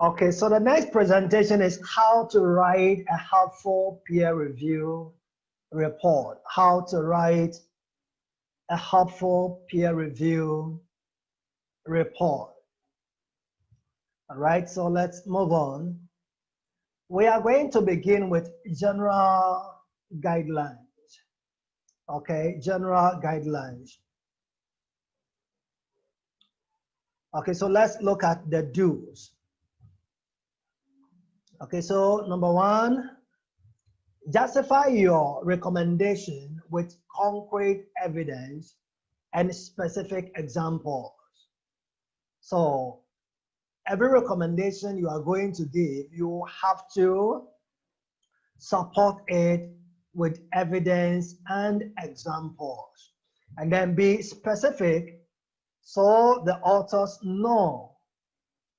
Okay, so the next presentation is how to write a helpful peer review report. How to write a helpful peer review report. All right, so let's move on. We are going to begin with general guidelines. Okay, general guidelines. Okay, so let's look at the do's. Okay, so number one, justify your recommendation with concrete evidence and specific examples. So every recommendation you are going to give, you have to support it with evidence and examples. And then be specific so the authors know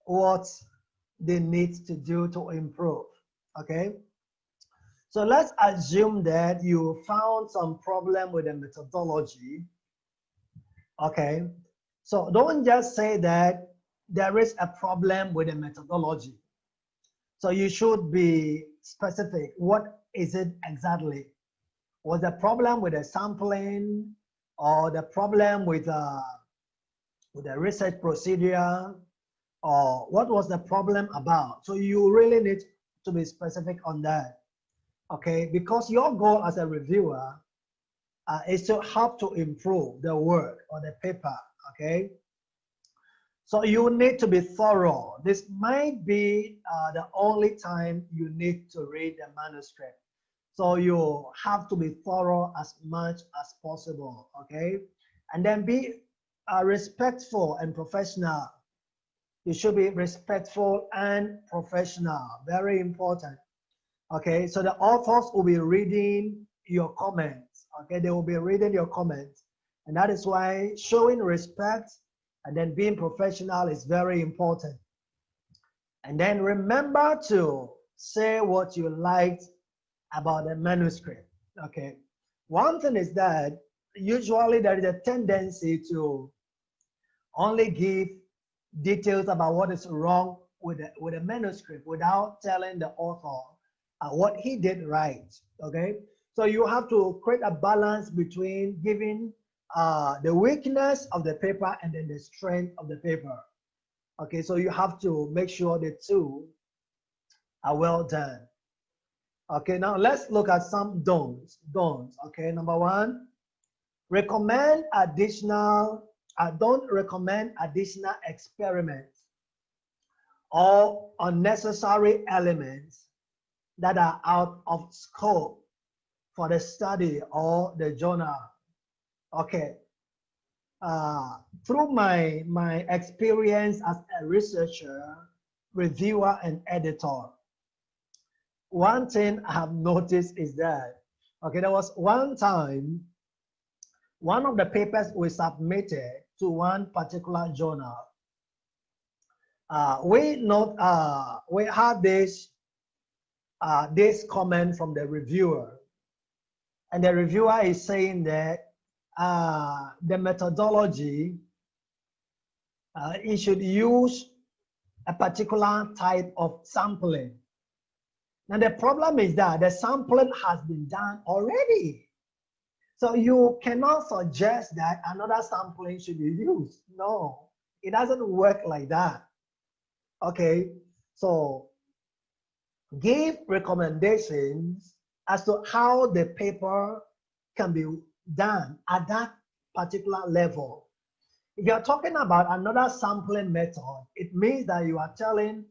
what they need to do to improve. Okay? So let's assume that you found some problem with the methodology. Okay? So don't just say that there is a problem with the methodology. So you should be specific. What is it exactly? Was the problem with the sampling or the problem with the research procedure, or what was the problem about? So you really need to be specific on that. Okay, because your goal as a reviewer is to help to improve the work or the paper. Okay, so you need to be thorough. This might be the only time you need to read the manuscript. So you have to be thorough as much as possible, okay? And then be respectful and professional. You should be respectful and professional, very important. Okay, so the authors will be reading your comments, okay? They will be reading your comments. And that is why showing respect and then being professional is very important. And then remember to say what you liked about the manuscript, okay? One thing is that usually there is a tendency to only give details about what is wrong with the manuscript without telling the author what he did right, okay? So you have to create a balance between giving the weakness of the paper and then the strength of the paper. Okay, so you have to make sure the two are well done. Okay, now let's look at some don'ts. Okay, number one, don't recommend additional experiments or unnecessary elements that are out of scope for the study or the journal. Okay, through my experience as a researcher, reviewer, and editor, one thing I have noticed is that, okay, there was one time, one of the papers we submitted to one particular journal, we had this comment from the reviewer, and the reviewer is saying that the methodology, it should use a particular type of sampling. Now the problem is that the sampling has been done already. So you cannot suggest that another sampling should be used. No, it doesn't work like that. Okay, so give recommendations as to how the paper can be done at that particular level. If you're talking about another sampling method, it means that you are telling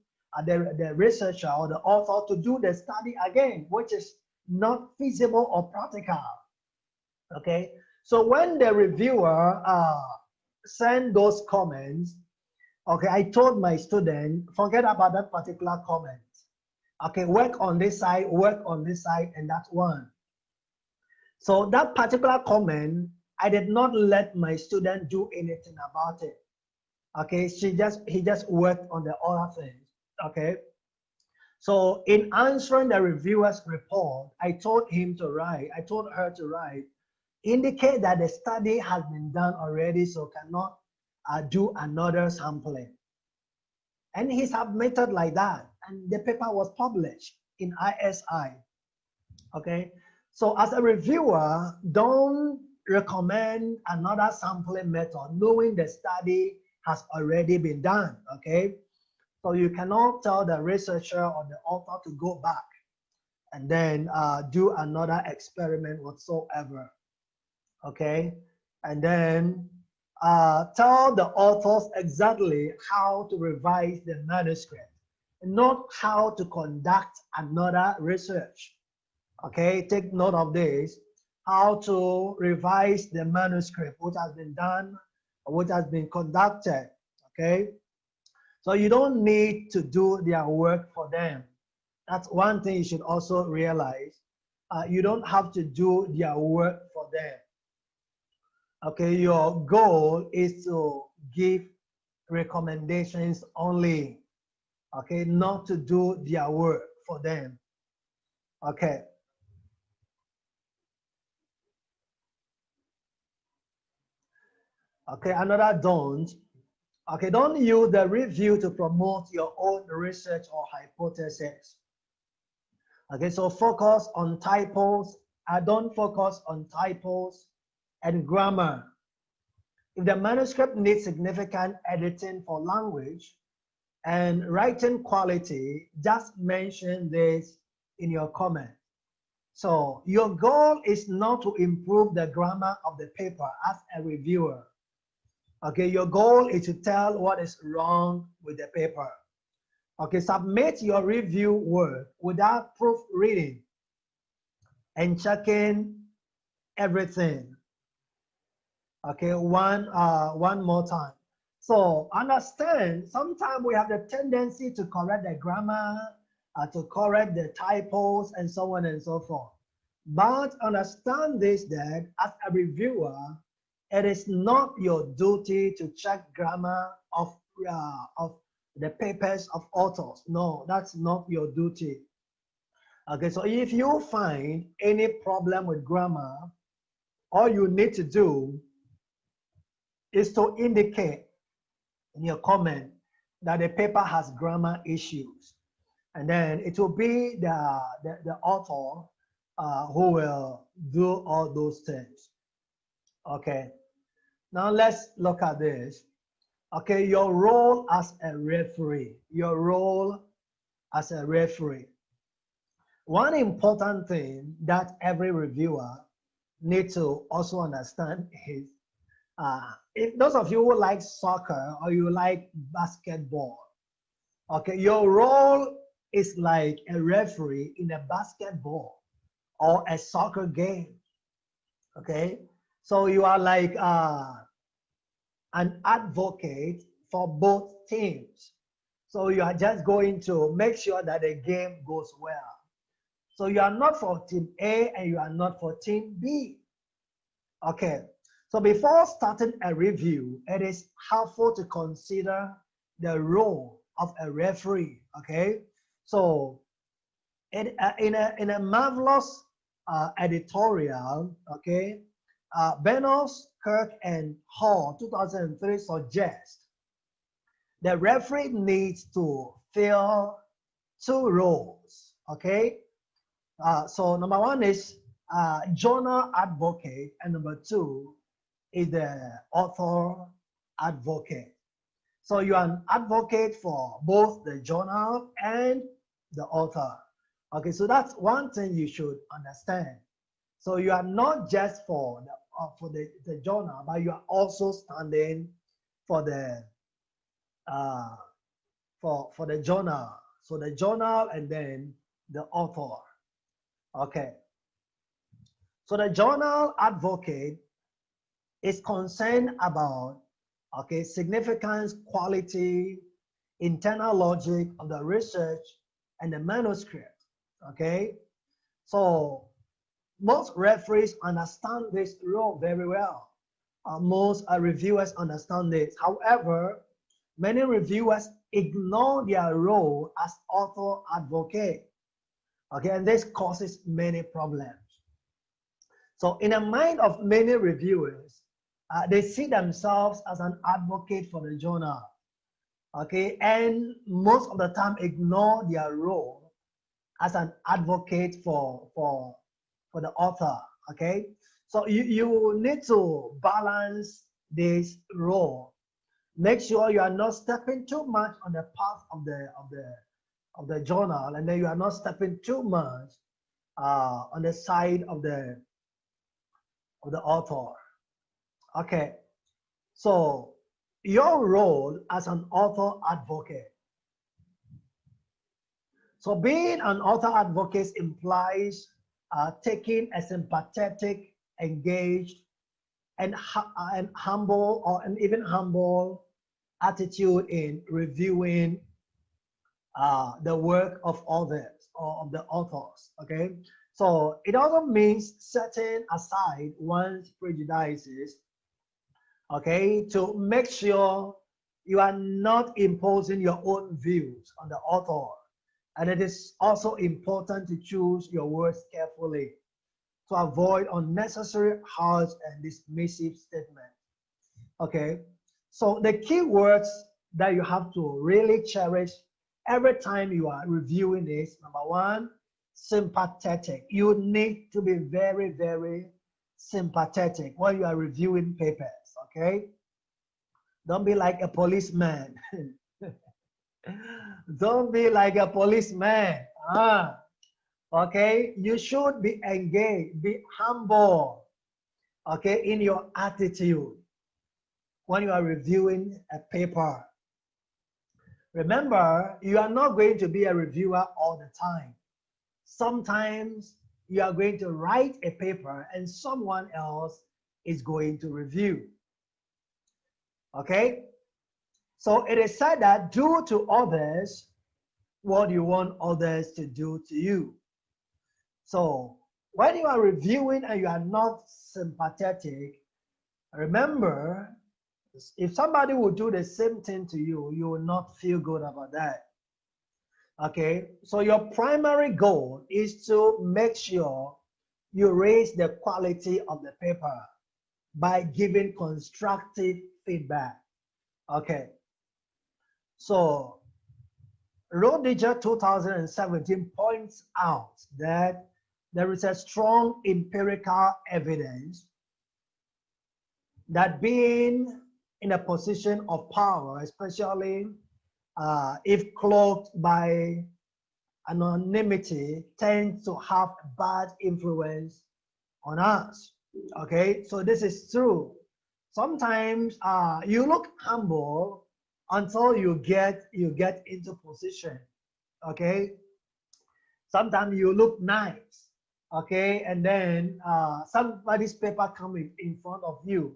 the researcher or the author to do the study again, which is not feasible or practical. Okay, so when the reviewer sent those comments, okay, I told my student, forget about that particular comment. Okay, work on this side, and that's one. So that particular comment, I did not let my student do anything about it. Okay, he just worked on the other things. Okay, so in answering the reviewer's report, I told her to write, indicate that the study has been done already, so cannot do another sampling. And he submitted like that. And the paper was published in ISI. Okay. So as a reviewer, don't recommend another sampling method knowing the study has already been done. Okay. So you cannot tell the researcher or the author to go back and then do another experiment whatsoever. Okay. And then tell the authors exactly how to revise the manuscript, not how to conduct another research. Okay, take note of this, how to revise the manuscript, which has been done, or which has been conducted. Okay, so you don't need to do their work for them. That's one thing you should also realize. You don't have to do their work for them. Okay, your goal is to give recommendations only. Okay, not to do their work for them. Okay. Okay, another don't. Okay, don't use the review to promote your own research or hypothesis. Okay, so focus on typos. Don't focus on typos and grammar. If the manuscript needs significant editing for language and writing quality, just mention this in your comment. So your goal is not to improve the grammar of the paper as a reviewer. Okay, your goal is to tell what is wrong with the paper. Okay, submit your review work without proofreading and checking everything. Okay, one more time. So understand, sometimes we have the tendency to correct the grammar, to correct the typos, and so on and so forth. But understand this, that as a reviewer, it is not your duty to check grammar of the papers of authors. No, that's not your duty. Okay, so if you find any problem with grammar, all you need to do is to indicate in your comment that the paper has grammar issues. And then it will be the author who will do all those things. Okay. Now let's look at this. Okay, your role as a referee. Your role as a referee. One important thing that every reviewer needs to also understand is, if those of you who like soccer or you like basketball, okay, your role is like a referee in a basketball or a soccer game. Okay, so you are like an advocate for both teams. So you are just going to make sure that the game goes well. So you are not for team A and you are not for team B. Okay, so before starting a review, it is helpful to consider the role of a referee. Okay, so in a marvelous editorial, okay, Benos, Kirk, and Hall, 2003, suggest the referee needs to fill two roles. Okay, so number one is journal advocate, and number two is the author advocate. So you are an advocate for both the journal and the author. Okay, so that's one thing you should understand. So you are not just for the journal, but you are also standing for the for the journal. So the journal and then the author. Okay. So the journal advocate is concerned about, okay, significance, quality, internal logic of the research and the manuscript. Okay. So most referees understand this role very well. Most reviewers understand this. However, many reviewers ignore their role as author advocate. Okay, and this causes many problems. So in the mind of many reviewers, they see themselves as an advocate for the journal. Okay, and most of the time ignore their role as an advocate for the author. Okay, so you need to balance this role. Make sure you are not stepping too much on the path of the journal, and then you are not stepping too much on the side of the author. Okay, so your role as an author advocate. So being an author advocate implies taking a sympathetic, engaged, and humble, or an even humble attitude in reviewing the work of others or of the authors. Okay, so it also means setting aside one's prejudices, okay, to make sure you are not imposing your own views on the author. And it is also important to choose your words carefully to avoid unnecessary harsh and dismissive statements. Okay, so the key words that you have to really cherish every time you are reviewing is, number one, sympathetic. You need to be very, very sympathetic when you are reviewing papers. Okay, don't be like a policeman. Don't be like a policeman. Okay, you should be engaged, be humble, okay, in your attitude when you are reviewing a paper. Remember, you are not going to be a reviewer all the time. Sometimes you are going to write a paper and someone else is going to review. Okay? So it is said that do to others what you want others to do to you. So when you are reviewing and you are not sympathetic, remember, if somebody will do the same thing to you, you will not feel good about that. Okay, so your primary goal is to make sure you raise the quality of the paper by giving constructive feedback. Okay, so Roediger 2017 points out that there is a strong empirical evidence that being in a position of power, especially if cloaked by anonymity, tends to have a bad influence on us. Okay, so this is true. Sometimes you look humble until you get into position. Okay, sometimes you look nice. Okay, and then somebody's paper comes in front of you,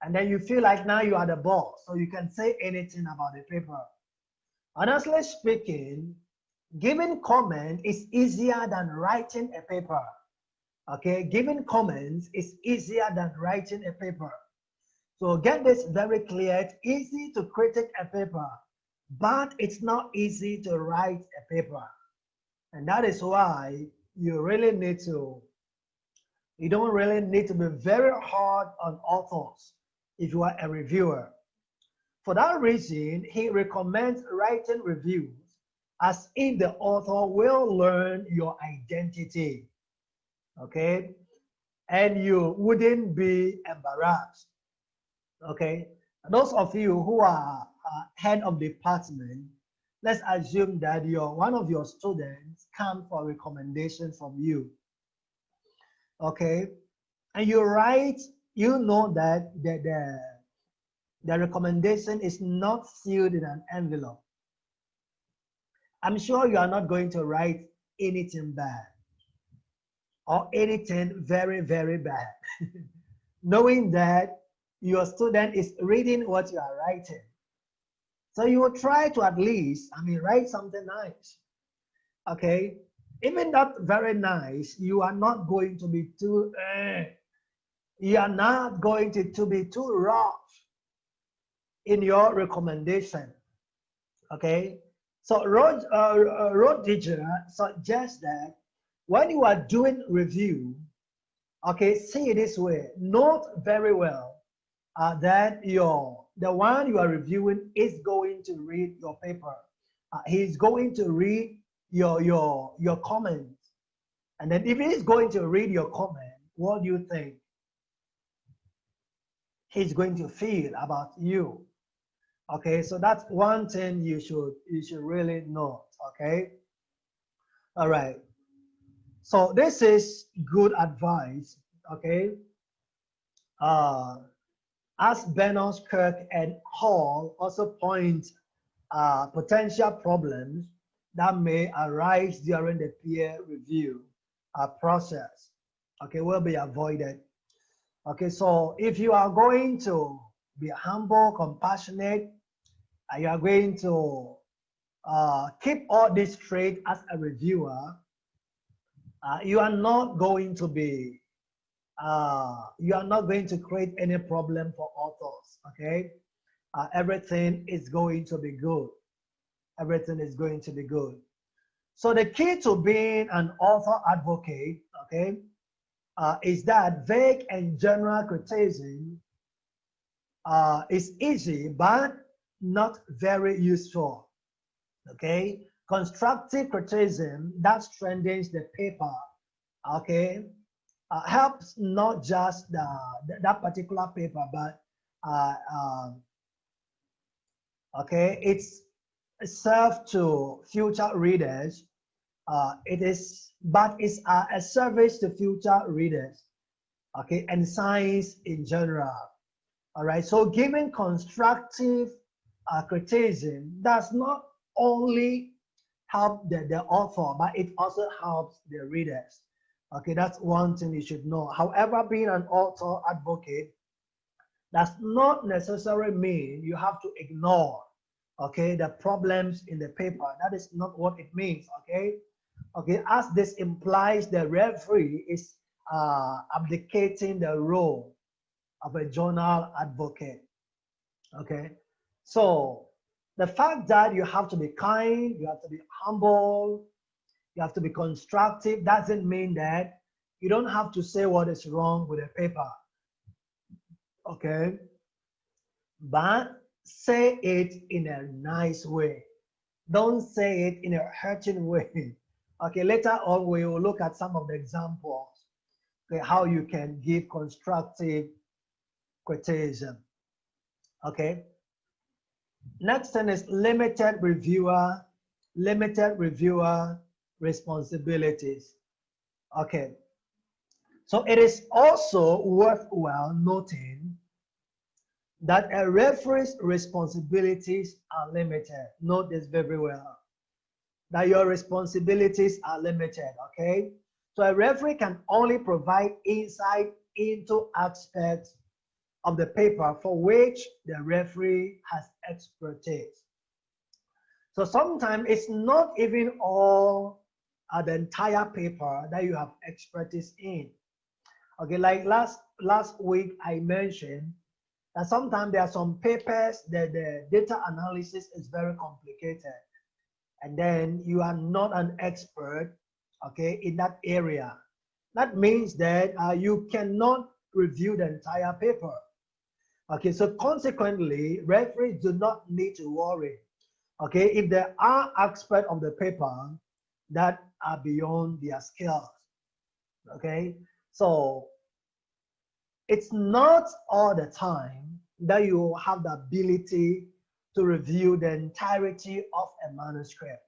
and then you feel like now you are the boss, so you can say anything about the paper. Honestly speaking, giving comment is easier than writing a paper. Okay, giving comments is easier than writing a paper. So get this very clear. It's easy to critique a paper, but it's not easy to write a paper. And that is why you don't really need to be very hard on authors if you are a reviewer. For that reason, he recommends writing reviews as if the author will learn your identity, okay? And you wouldn't be embarrassed, okay? Those of you who are head of department, let's assume that one of your students come for recommendation from you, okay? And you write, you know that the recommendation is not sealed in an envelope. I'm sure you are not going to write anything bad or anything very, very bad, knowing that your student is reading what you are writing. So you will try to at least, write something nice. Okay? Even not very nice, you are not going to be too, you are not going to be too rough in your recommendation. Okay? So Roediger suggests that when you are doing review, okay, see it this way, note very well that your the one you are reviewing is going to read your paper. He's going to read your comments. And then if he's going to read your comment, what do you think he's going to feel about you? Okay, so that's one thing you should really know. Okay. All right. So this is good advice. Okay. As Bernard, Kirk, and Hall also point potential problems that may arise during the peer review process. Okay, will be avoided. Okay, so if you are going to be humble, compassionate, and you are going to keep all this straight as a reviewer, you are not going to be, you are not going to create any problem for authors, okay? Everything is going to be good. Everything is going to be good. So the key to being an author advocate, okay, is that vague and general criticism is easy, but not very useful, okay? Constructive criticism that strengthens the paper, okay, helps not just that particular paper, but okay, it's served to future readers. It's a service to future readers, okay, and science in general. All right, so giving constructive criticism does not only help the author, but it also helps the readers. Okay, that's one thing you should know. However, being an author advocate does not necessarily mean you have to ignore, okay, the problems in the paper. That is not what it means, okay? Okay, as this implies, the referee is abdicating the role of a journal advocate, okay? So the fact that you have to be kind, you have to be humble, you have to be constructive, doesn't mean that you don't have to say what is wrong with the paper, okay? But say it in a nice way. Don't say it in a hurting way. Okay, later on we will look at some of the examples, okay, how you can give constructive criticism. Okay. Next thing is limited reviewer responsibilities. Okay. So it is also worthwhile noting that a referee's responsibilities are limited. Note this very well, that your responsibilities are limited, okay? So a referee can only provide insight into aspects of the paper for which the referee has expertise. So sometimes it's not even all the entire paper that you have expertise in. Okay, like last week I mentioned that sometimes there are some papers that the data analysis is very complicated, and then you are not an expert, okay, in that area. That means that you cannot review the entire paper. Okay, so consequently, referees do not need to worry, okay, if there are aspects of the paper that are beyond their skills, okay? So it's not all the time that you have the ability to review the entirety of a manuscript,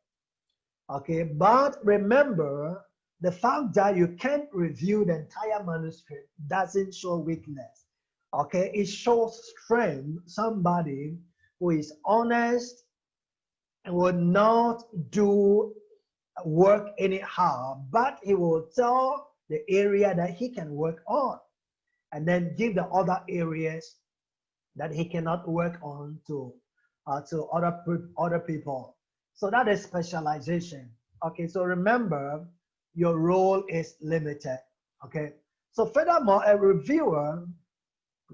okay? But remember, the fact that you can't review the entire manuscript doesn't show weakness, okay? It shows strength, somebody who is honest and will not do work anyhow, but he will tell the area that he can work on and then give the other areas that he cannot work on to other people. So that is specialization. Okay, so remember, your role is limited. Okay, so furthermore, a reviewer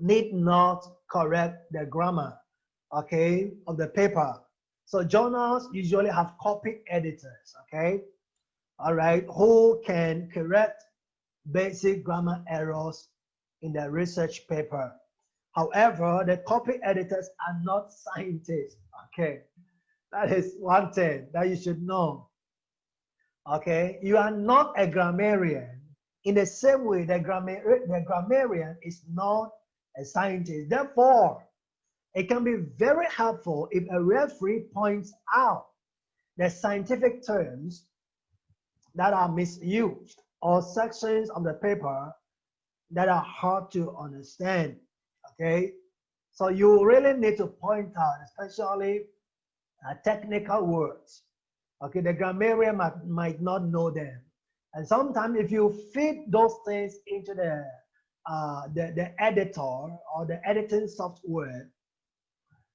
need not correct the grammar, okay, of the paper. So journals usually have copy editors, okay, all right, who can correct basic grammar errors in the research paper. However, the copy editors are not scientists. Okay, that is one thing that you should know. Okay, you are not a grammarian. In the same way, the grammarian is not a scientist. Therefore, it can be very helpful if a referee points out the scientific terms that are misused or sections of the paper that are hard to understand. Okay, so you really need to point out, especially technical words. Okay, the grammarian might not know them, and sometimes if you feed those things into the editor or the editing software,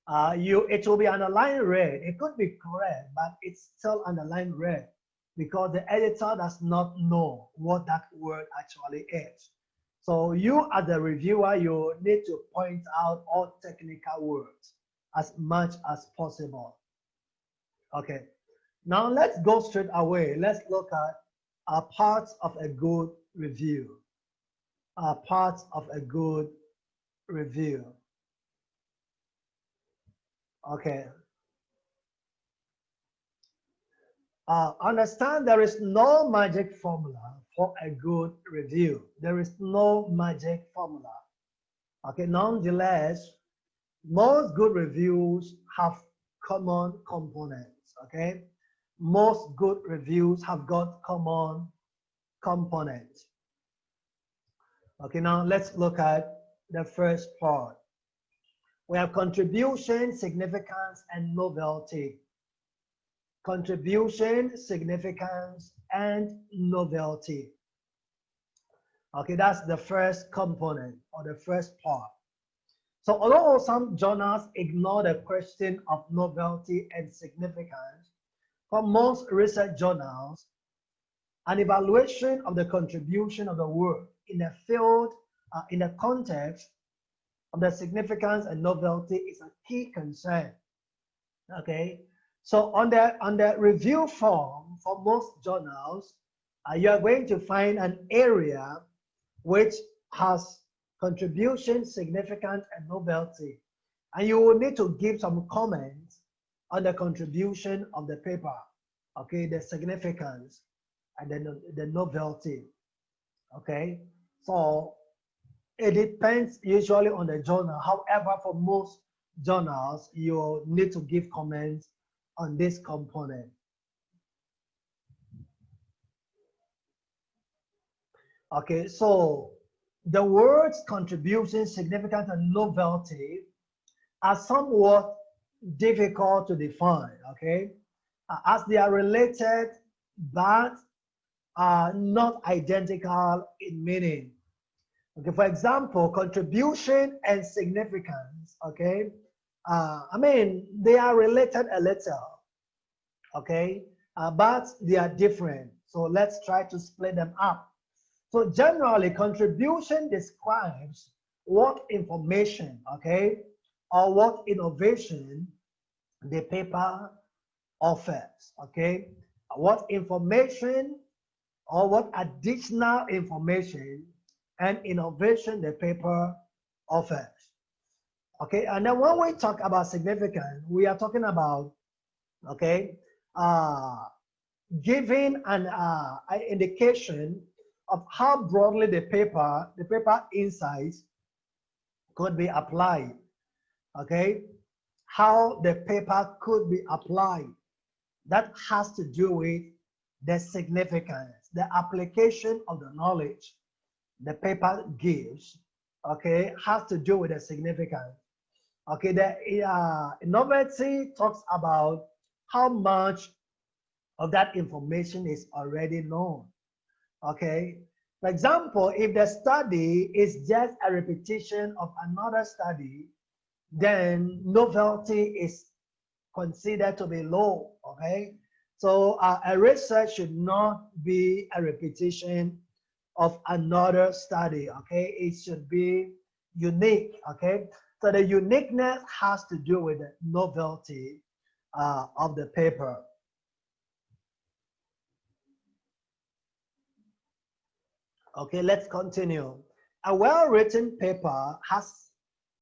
it will be underlined red. It could be correct, but it's still underlined red because the editor does not know what that word actually is. So you as the reviewer, you need to point out all technical words as much as possible. Okay, now let's go straight away. Let's look at parts of a good review. Parts of a good review. Okay. Understand there is no magic formula for a good review. There is no magic formula. Okay, nonetheless, most good reviews have common components. Okay, most good reviews have got common components. Okay, now let's look at the first part. We have contribution, significance, and novelty. Contribution, significance, and novelty. Okay, that's the first component or the first part. So although some journals ignore the question of novelty and significance, for most research journals, an evaluation of the contribution of the work in a field, in the context of the significance and novelty is a key concern. Okay, so on the review form for most journals, you are going to find an area which has contribution, significance, and novelty. And you will need to give some comments on the contribution of the paper, okay, the significance, and then the novelty, okay? So it depends usually on the journal. However, for most journals, you need to give comments on this component. Okay, so the words contribution, significance, and novelty are somewhat difficult to define, okay, as they are related but are not identical in meaning. Okay, for example, contribution and significance, okay, I mean, they are related a little, okay, but they are different. So let's try to split them up. So generally, contribution describes what information, okay, or what innovation the paper offers, okay? What information or what additional information and innovation the paper offers, okay? And then when we talk about significance, we are talking about, okay, giving an indication of how broadly the paper insights could be applied, okay? How the paper could be applied. That has to do with the significance, the application of the knowledge the paper gives, okay, has to do with the significance. Okay, the novelty talks about how much of that information is already known. Okay, for example, if the study is just a repetition of another study, then novelty is considered to be low. Okay, so a research should not be a repetition of another study. Okay, it should be unique. Okay, so the uniqueness has to do with the novelty of the paper. Okay, let's continue. A well-written paper has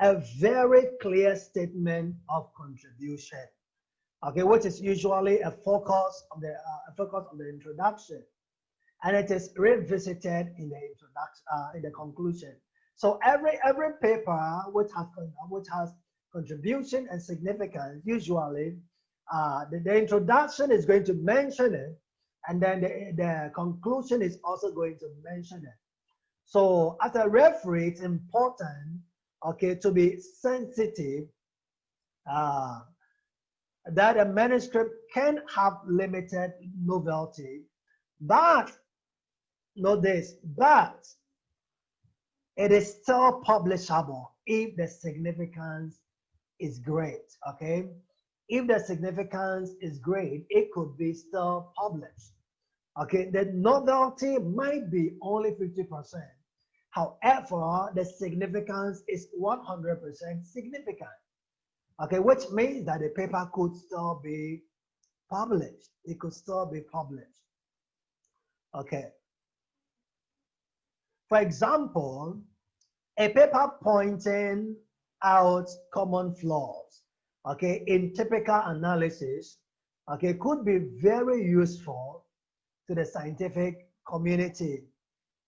a very clear statement of contribution, okay, which is usually a focus of the introduction, and it is revisited in the introduction, in the conclusion. So every paper which has contribution and significance, usually the introduction is going to mention it, and then the conclusion is also going to mention it. So as a referee, it's important, okay, to be sensitive that a manuscript can have limited novelty, but note this, but it is still publishable if the significance is great, okay? If the significance is great, it could be still published, okay? The novelty might be only 50%. However, the significance is 100% significant, okay? Which means that the paper could still be published. It could still be published, okay? For example, a paper pointing out common flaws, okay, in typical analysis, okay, could be very useful to the scientific community,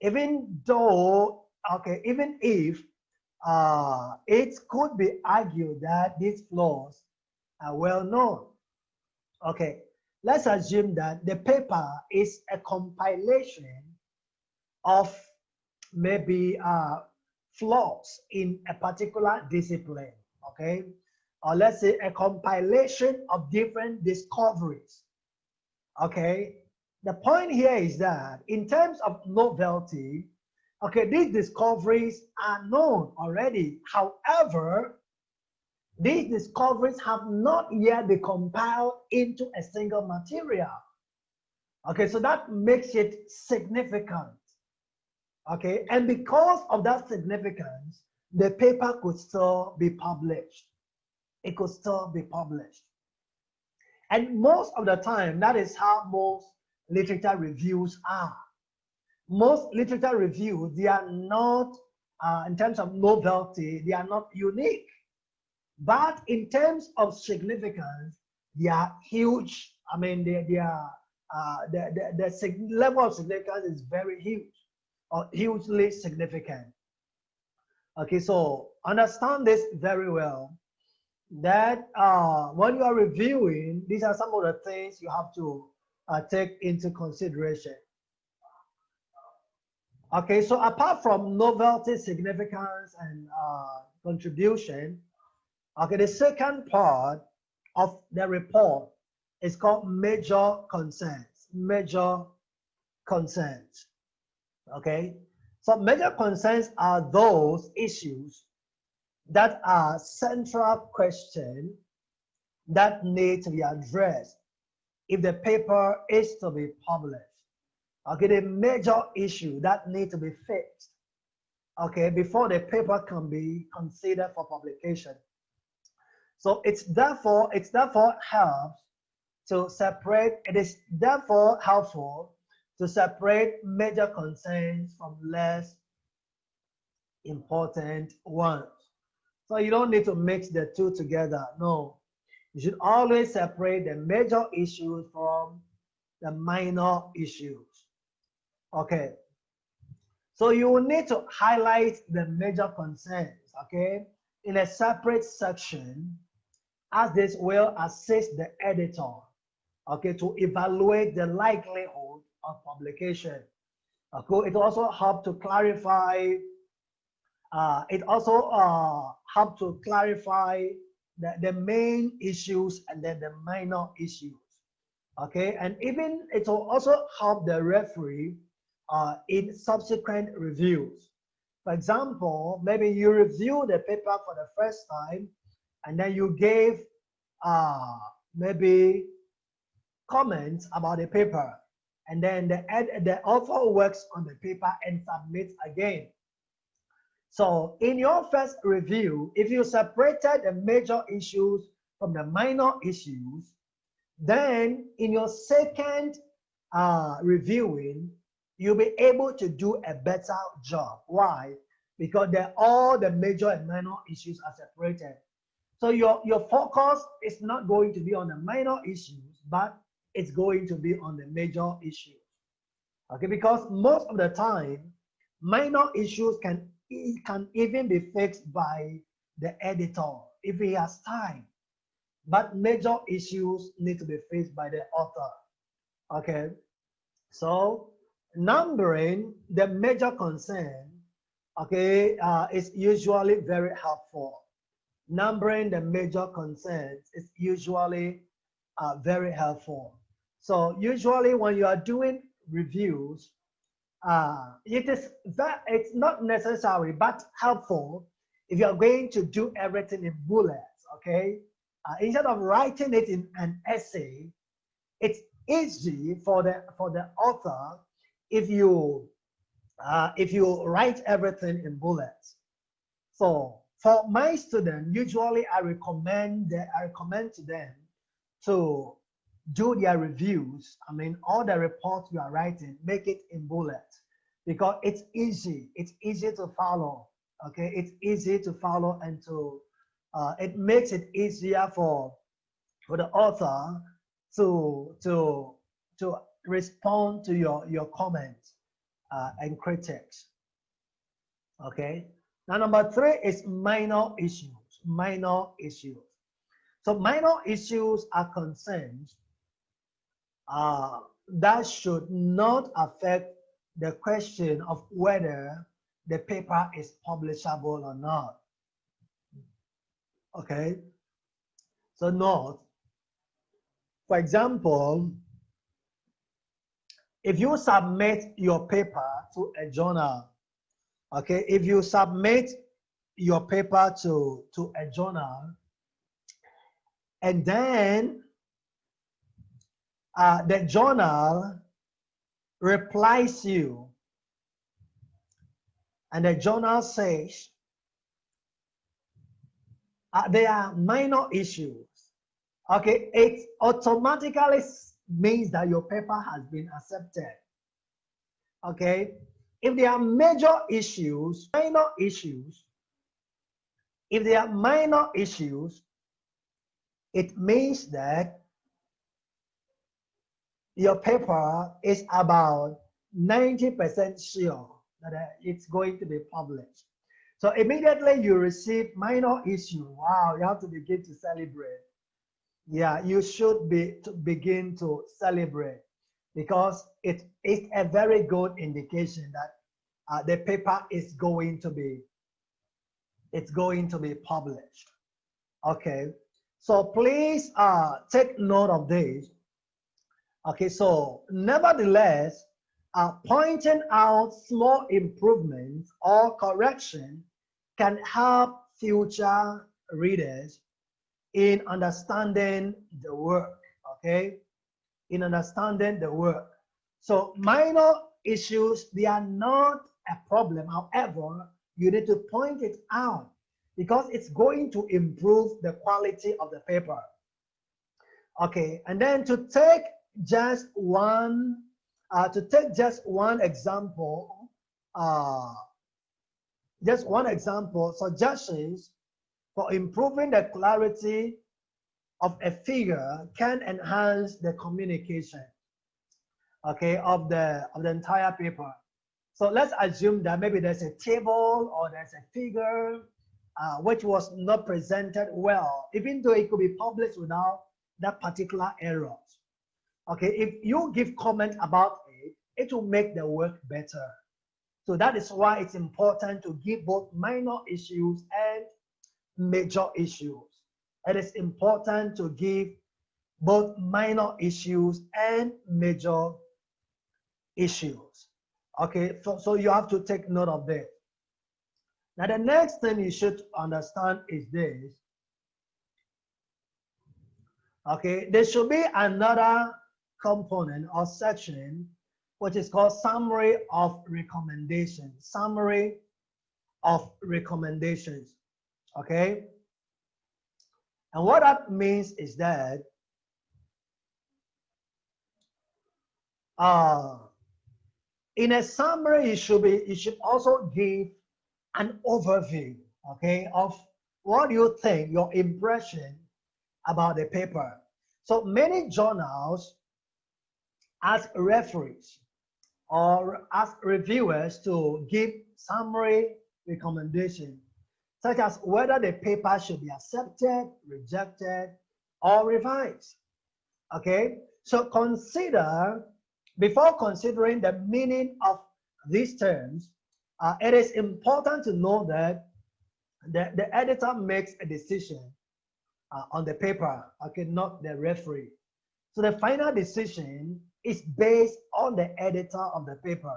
even though, okay, even if it could be argued that these flaws are well known. Okay, let's assume that the paper is a compilation of maybe flaws in a particular discipline, okay? Or let's say a compilation of different discoveries, okay? The point here is that in terms of novelty, okay, these discoveries are known already. However, these discoveries have not yet been compiled into a single material. Okay, so that makes it significant. Okay, and because of that significance, the paper could still be published. It could still be published. And most of the time, that is how most literature reviews are. Most literature reviews, they are not, in terms of novelty, they are not unique. But in terms of significance, they are huge. I mean, the level of significance is very huge, or hugely significant. Okay, so understand this very well, that when you are reviewing, these are some of the things you have to take into consideration. Okay, so apart from novelty, significance, and contribution, okay, the second part of the report is called major concerns. Major concerns. Okay, so major concerns are those issues that are central questions that need to be addressed if the paper is to be published. Okay, the major issue that need to be fixed, okay, before the paper can be considered for publication. So it's therefore helps to separate, it is therefore helpful to separate major concerns from less important ones. So you don't need to mix the two together. No, you should always separate the major issues from the minor issues. Okay, so you will need to highlight the major concerns, okay, in a separate section, as this will assist the editor, okay, to evaluate the likelihood of publication. Okay, it also helps to clarify. The main issues and then the minor issues. Okay, and even it will also help the referee in subsequent reviews. For example, maybe you review the paper for the first time, and then you gave maybe comments about the paper, and then the author works on the paper and submits again. So in your first review, if you separated the major issues from the minor issues, then in your second reviewing, you'll be able to do a better job. Why? because all the major and minor issues are separated. So your focus is not going to be on the minor issues, but it's going to be on the major issues. Okay, because most of the time, minor issues can even be fixed by the editor if he has time. But major issues need to be fixed by the author. Okay, so numbering the major concern, okay, is usually very helpful. Numbering the major concerns is usually very helpful. So usually when you are doing reviews, it's not necessary but helpful if you are going to do everything in bullets. Okay, instead of writing it in an essay, it's easy for the author if you write everything in bullets. So for my students, usually I recommend to them to do their reviews. I mean, all the reports you are writing, make it in bullets because it's easy. It's easy to follow. Okay, it's easy to follow, and it makes it easier for the author to respond to your comments and critics. Okay. Now number 3 is minor issues. Minor issues. So minor issues are concerns that should not affect the question of whether the paper is publishable or not. Okay. So note, for example, if you submit your paper to a journal, okay, if you submit your paper to a journal, and then the journal replies you, and the journal says there are minor issues, okay, it automatically means that your paper has been accepted. Okay, if there are major issues, minor issues, if there are minor issues, it means that your paper is about 90% sure that it's going to be published. So immediately you receive minor issue, wow, you have to begin to celebrate. Yeah, you should begin to celebrate because it is a very good indication that the paper is going to be published. Okay, so please take note of this. Okay, so nevertheless, pointing out small improvements or correction can help future readers in understanding the work, okay? In understanding the work. So minor issues, they are not a problem. However, you need to point it out because it's going to improve the quality of the paper. Okay, and then to take just one example, suggestions for improving the clarity of a figure can enhance the communication, okay, of the entire paper. So let's assume that maybe there's a table or there's a figure which was not presented well, even though it could be published without that particular error. Okay, if you give comment about it, it will make the work better. So that is why it's important to give both minor issues and major issues. It is important to give both minor issues and major issues. Okay, so you have to take note of this. Now the next thing you should understand is this. Okay, there should be another component or section which is called summary of recommendations. Summary of recommendations. Okay, and what that means is that in a summary you should also give an overview, okay, of what you think, your impression about the paper. So many journals ask referees or ask reviewers to give summary recommendation, such as whether the paper should be accepted, rejected, or revised. Okay, so before considering the meaning of these terms, it is important to know that the editor makes a decision on the paper, okay, not the referee. So the final decision is based on the editor of the paper,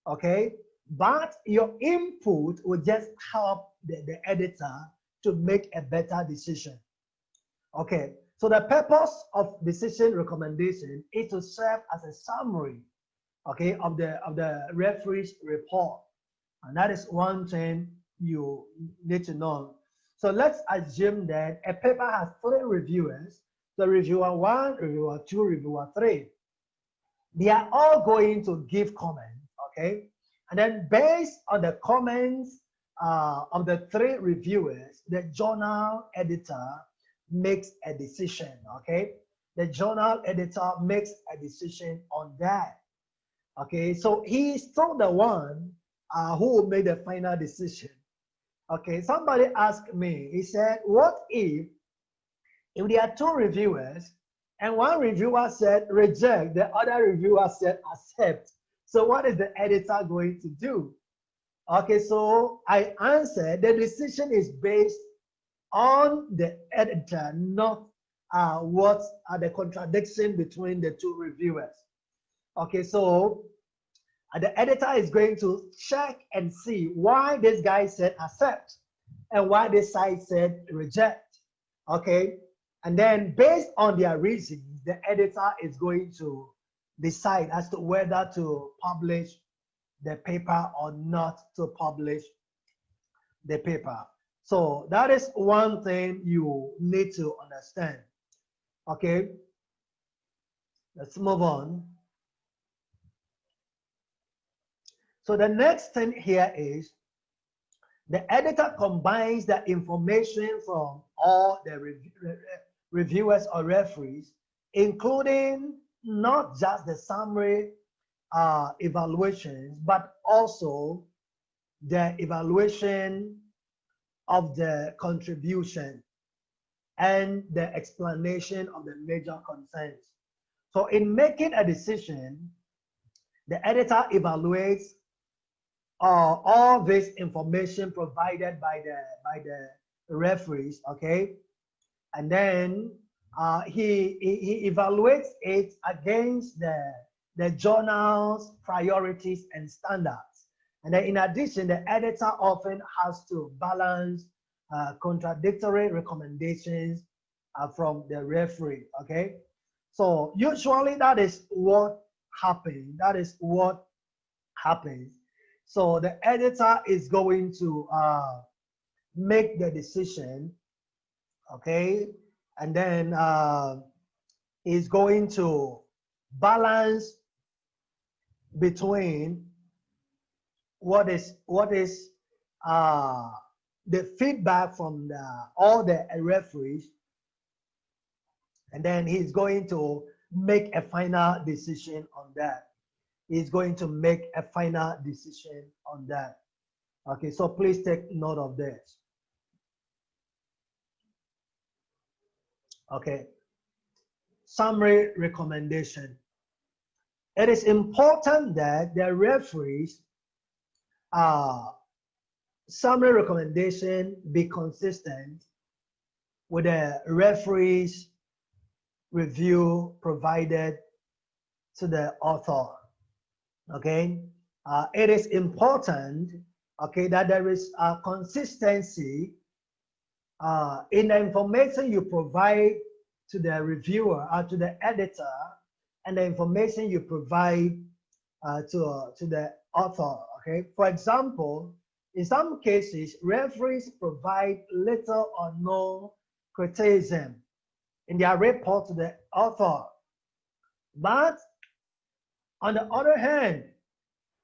okay? But your input will just help the editor to make a better decision, okay? So the purpose of decision recommendation is to serve as a summary, okay, of the referee's report. And that is one thing you need to know. So let's assume that a paper has 3 reviewers. So reviewer 1, reviewer 2, reviewer 3. They are all going to give comments, okay? And then based on the comments of the 3 reviewers, the journal editor makes a decision, okay? The journal editor makes a decision on that, okay? So he's still the one who will make the final decision. Okay, somebody asked me, he said, what if there are 2 reviewers and one reviewer said reject, the other reviewer said accept? So what is the editor going to do? Okay, so I answered the decision is based on the editor, not what are the contradiction between the 2 reviewers. Okay, so the editor is going to check and see why this guy said accept and why this side said reject, okay? And then based on their reasons, the editor is going to decide as to whether to publish the paper or not to publish the paper. So that is one thing you need to understand, okay? Let's move on. So the next thing here is the editor combines the information from all the reviewers or referees, including not just the summary evaluations, but also the evaluation of the contribution and the explanation of the major concerns. So in making a decision, the editor evaluates all this information provided by the referees, okay? And then he evaluates it against the journal's priorities and standards. And then in addition, the editor often has to balance contradictory recommendations from the referee, okay? So usually that is what happens. That is what happens. So the editor is going to make the decision, okay? And then is going to balance between what is the feedback from all the referees, and then he's going to make a final decision on that. He's going to make a final decision on that. Okay, so please take note of this. Okay, summary recommendation. It is important that the referees summary recommendation be consistent with the referee's review provided to the author. Okay, it is important, okay, that there is a consistency in the information you provide to the reviewer or to the editor and the information you provide to the author. Okay, for example, in some cases, referees provide little or no criticism in their report to the author. But on the other hand,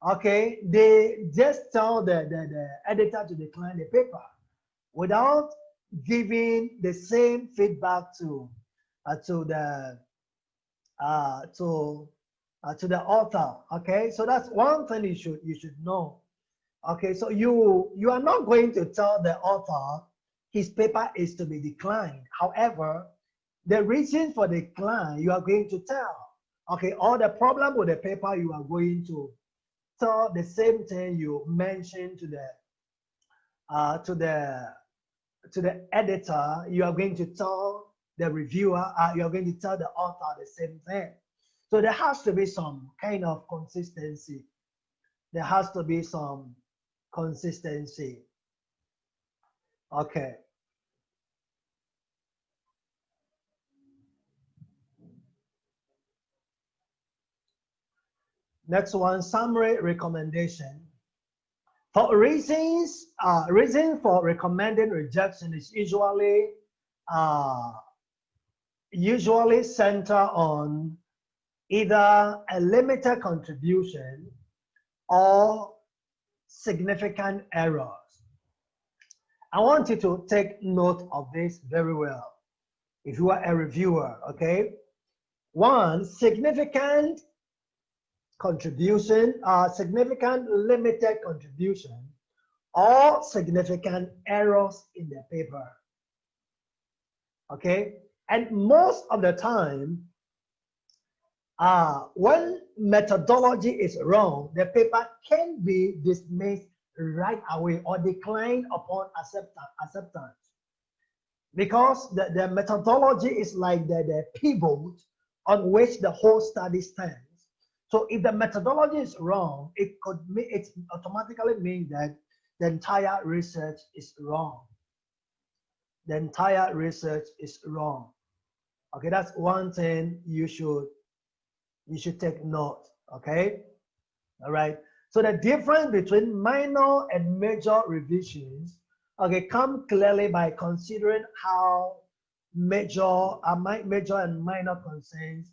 Okay, they just tell the editor to decline the paper without giving the same feedback to the uh, to to the author. Okay, so that's one thing you should know. Okay, so you are not going to tell the author his paper is to be declined. However, the reason for decline you are going to tell. Okay, or the problem with the paper you are going to tell the same thing you mentioned to the uh, to the to the editor. You are going to tell the reviewer. You are going to tell the author the same thing. So there has to be some kind of consistency. There has to be some consistency. Okay. Next one, summary recommendation. For reason for recommending rejection is uh, usually center on either a limited contribution or significant errors. I want you to take note of this very well. If you are a reviewer, okay? One, significant contribution, significant limited contribution, or significant errors in the paper. Okay? And most of the time, when methodology is wrong, the paper can be dismissed right away or declined upon acceptance. Because the methodology is like the pivot on which the whole study stands. So if the methodology is wrong, it automatically means that the entire research is wrong. The entire research is wrong. Okay, that's one thing you should take note. Okay, all right. So the difference between minor and major revisions, okay, come clearly by considering how major and minor concerns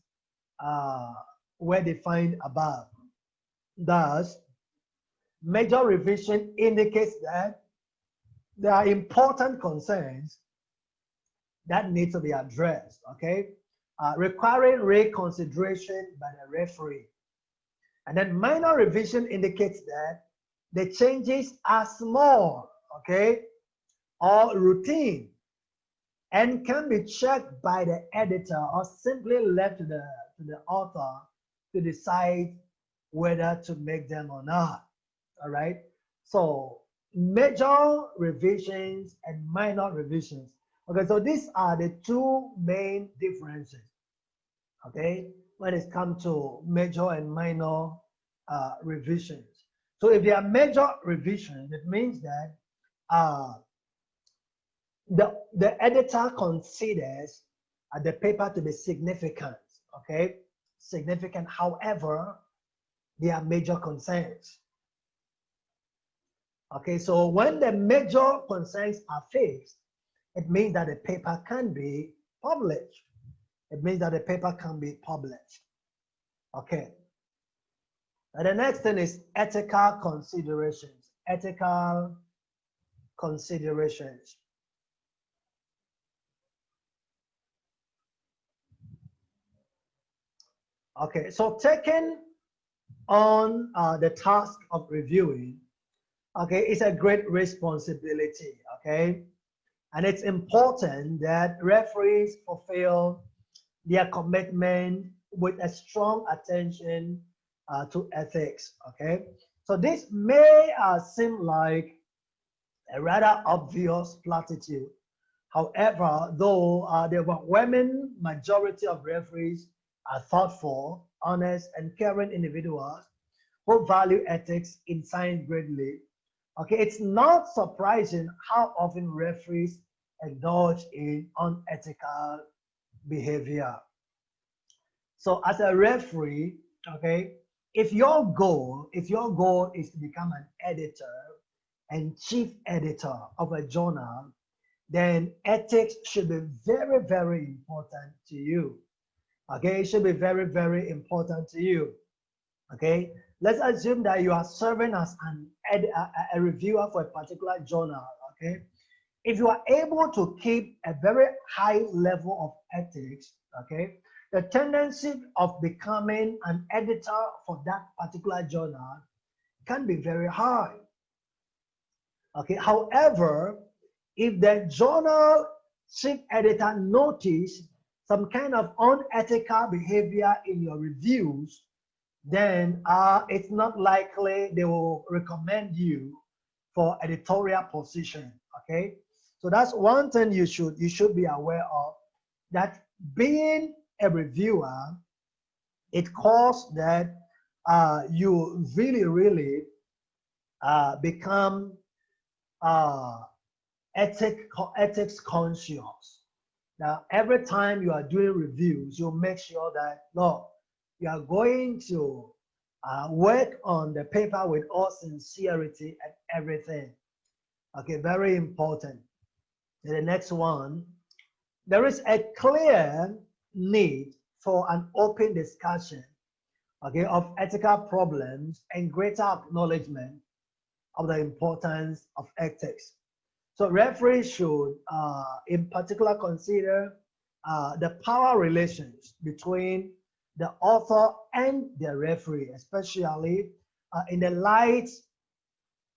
were defined above. Thus, major revision indicates that there are important concerns that need to be addressed, okay? Requiring reconsideration by the referee. And then minor revision indicates that the changes are small, okay, or routine, and can be checked by the editor or simply left to the author to decide whether to make them or not. All right. So major revisions and minor revisions. Okay, so these are the two main differences. Okay, when it comes to major and minor revisions. So if they are major revisions, it means that uh, the editor considers the paper to be significant, okay? Significant, however, there are major concerns. Okay, so when the major concerns are fixed, it means that the paper can be published. It means that the paper can be published. Okay. And the next thing is ethical considerations. Ethical considerations. Okay, so taking on the task of reviewing, okay, is a great responsibility, okay? And it's important that referees fulfill their commitment with a strong attention to ethics, okay? So this may seem like a rather obvious platitude. However, though the overwhelming majority of referees are thoughtful, honest, and caring individuals who value ethics in science greatly, okay, it's not surprising how often referees indulge in unethical behavior. So as a referee, okay, if your goal is to become an editor and chief editor of a journal, then ethics should be very, very important to you. Okay, it should be very, very important to you. Okay, Let's assume that you are serving as a reviewer for a particular journal, okay? If you are able to keep a very high level of ethics, okay, the tendency of becoming an editor for that particular journal can be very high. Okay, however, if the journal chief editor notice some kind of unethical behavior in your reviews, then it's not likely they will recommend you for editorial position. Okay, so that's one thing you should be aware of, that being a reviewer, it calls that you really become uh, ethics conscious. Now, every time you are doing reviews, you make sure that, no, you are going to work on the paper with all sincerity and everything. Okay, very important. And the next one, there is a clear need for an open discussion, okay, of ethical problems and greater acknowledgement of the importance of ethics. So referees should, in particular, consider the power relations between the author and the referee, especially in the light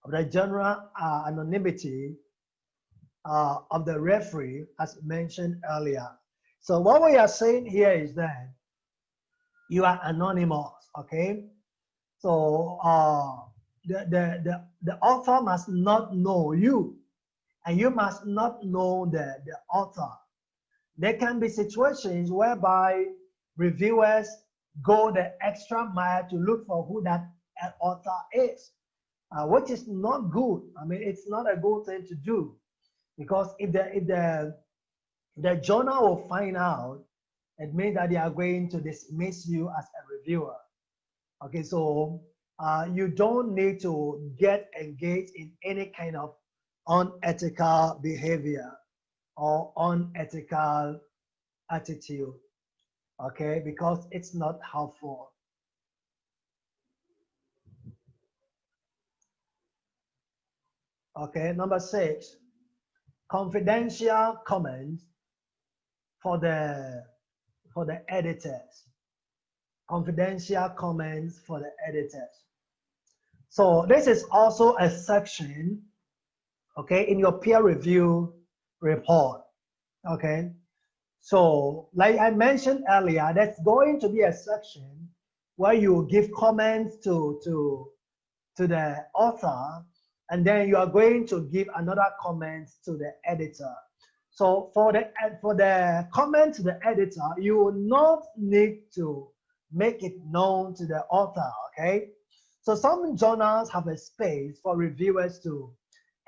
of the general anonymity of the referee, as mentioned earlier. So what we are saying here is that you are anonymous, okay? So the author must not know you, and you must not know the author. There can be situations whereby reviewers go the extra mile to look for who that author is, which is not good. I mean, it's not a good thing to do, because if the journal will find out, it means that they are going to dismiss you as a reviewer. Okay, so you don't need to get engaged in any kind of unethical behavior or unethical attitude, okay, because it's not helpful. Okay, number 6, confidential comments for the editors. Confidential comments for the editors. So this is also a section, okay, in your peer review report. Okay, so like I mentioned earlier, that's going to be a section where you give comments to the author, and then you are going to give another comment to the editor. So for the comment to the editor, you will not need to make it known to the author, okay? So some journals have a space for reviewers to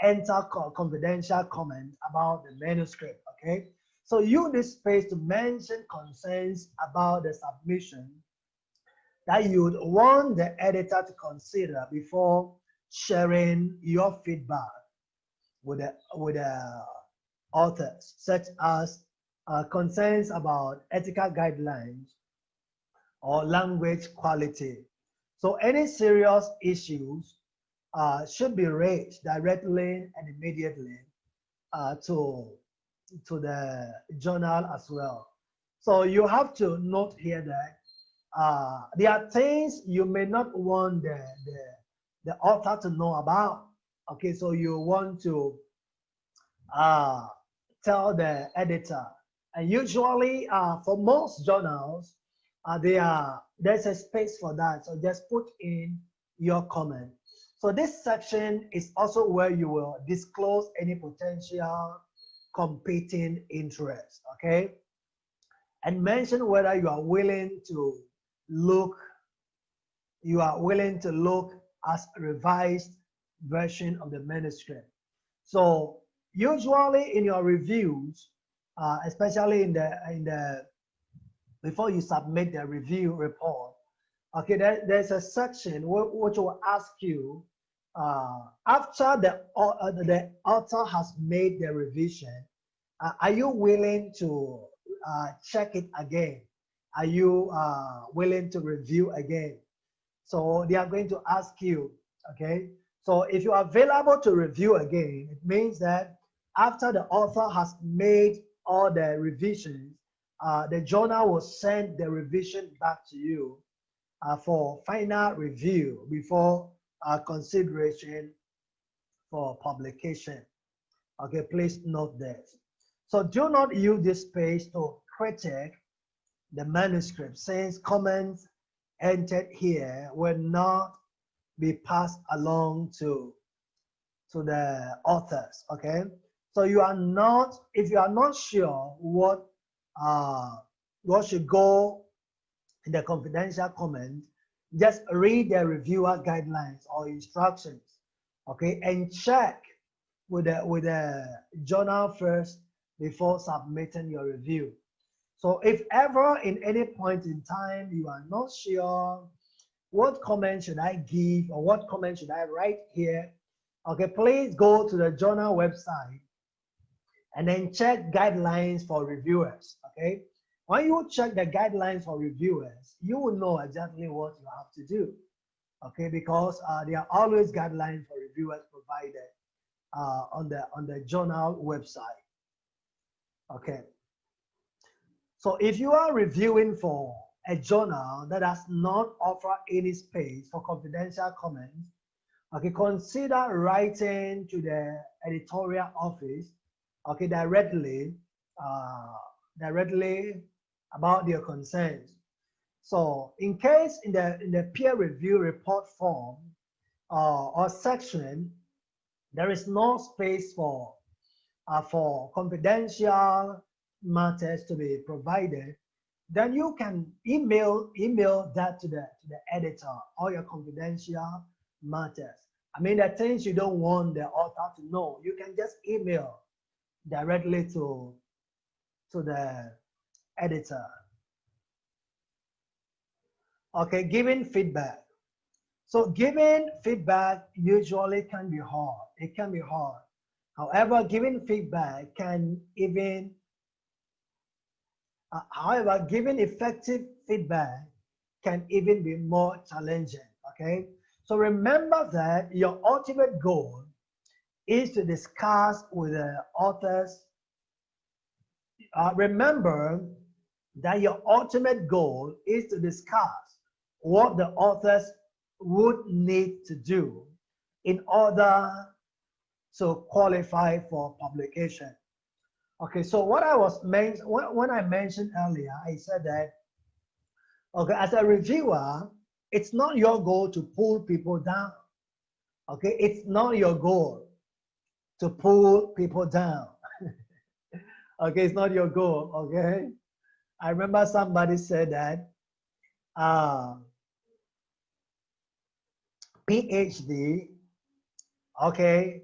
enter confidential comments about the manuscript, okay? So use this space to mention concerns about the submission that you would want the editor to consider before sharing your feedback with the authors, such as concerns about ethical guidelines or language quality. So any serious issues should be raised directly and immediately to the journal as well. So you have to note here that there are things you may not want the author to know about. Okay, so you want to tell the editor. And usually for most journals, there's a space for that. So just put in your comment. So this section is also where you will disclose any potential competing interests, okay? And mention whether you are willing to look as a revised version of the manuscript. So usually in your reviews, especially in the before you submit the review report, okay, there's a section which will ask you after the author has made the revision, are you willing to check it again? Are you willing to review again? So they are going to ask you, okay? So if you are available to review again, it means that after the author has made all the revisions, the journal will send the revision back to you for final review before consideration for publication. Okay, please note this. So do not use this page to critique the manuscript, since comments entered here will not be passed along to the authors. Okay, so you are not, if you are not sure what should go in the confidential comment, just read the reviewer guidelines or instructions, okay, and check with the journal first before submitting your review. So if ever in any point in time you are not sure what comment should I give or what comment should I write here, okay, please go to the journal website and then check guidelines for reviewers. Okay, when you check the guidelines for reviewers, you will know exactly what you have to do. Okay, because there are always guidelines for reviewers provided on the journal website. Okay, so if you are reviewing for a journal that does not offer any space for confidential comments, okay, consider writing to the editorial office, okay, directly about your concerns. So in case in the peer review report form or section, there is no space for confidential matters to be provided, then you can email that to the editor, all your confidential matters. I mean, the things you don't want the author to know, you can just email directly to the editor. Okay, giving feedback. So giving feedback usually can be hard. It can be hard. However, giving feedback can even, however, giving effective feedback can even be more challenging, okay? So remember that your ultimate goal is to discuss with the authors. Remember that your ultimate goal is to discuss what the authors would need to do in order to qualify for publication. Okay, so what I was when I mentioned earlier, I said that, okay, as a reviewer, it's not your goal to pull people down. Okay, it's not your goal to pull people down. Okay, it's not your goal. Okay, I remember somebody said that PhD, okay,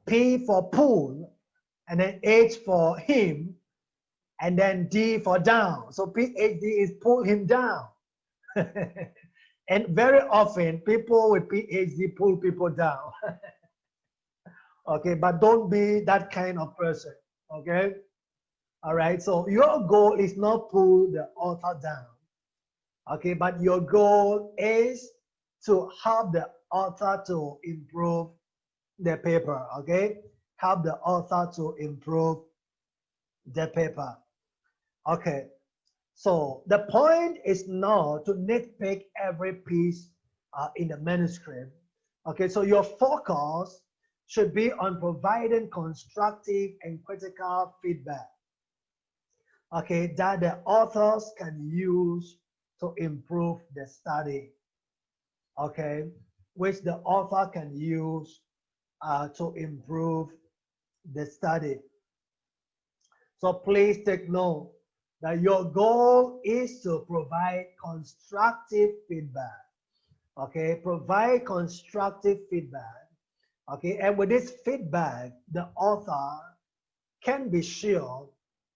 P for pull, and then H for him, and then D for down. So PhD is pull him down. And very often people with PhD pull people down. Okay, but don't be that kind of person. Okay, all right, so your goal is not pull the author down. Okay, but your goal is to help the author to improve the paper. Okay, help the author to improve the paper. Okay, so the point is not to nitpick every piece in the manuscript. Okay, so your focus should be on providing constructive and critical feedback, okay, that the authors can use to improve the study, okay, which the author can use to improve the study. So please take note that your goal is to provide constructive feedback. Okay, provide constructive feedback. Okay, and with this feedback, the author can be sure,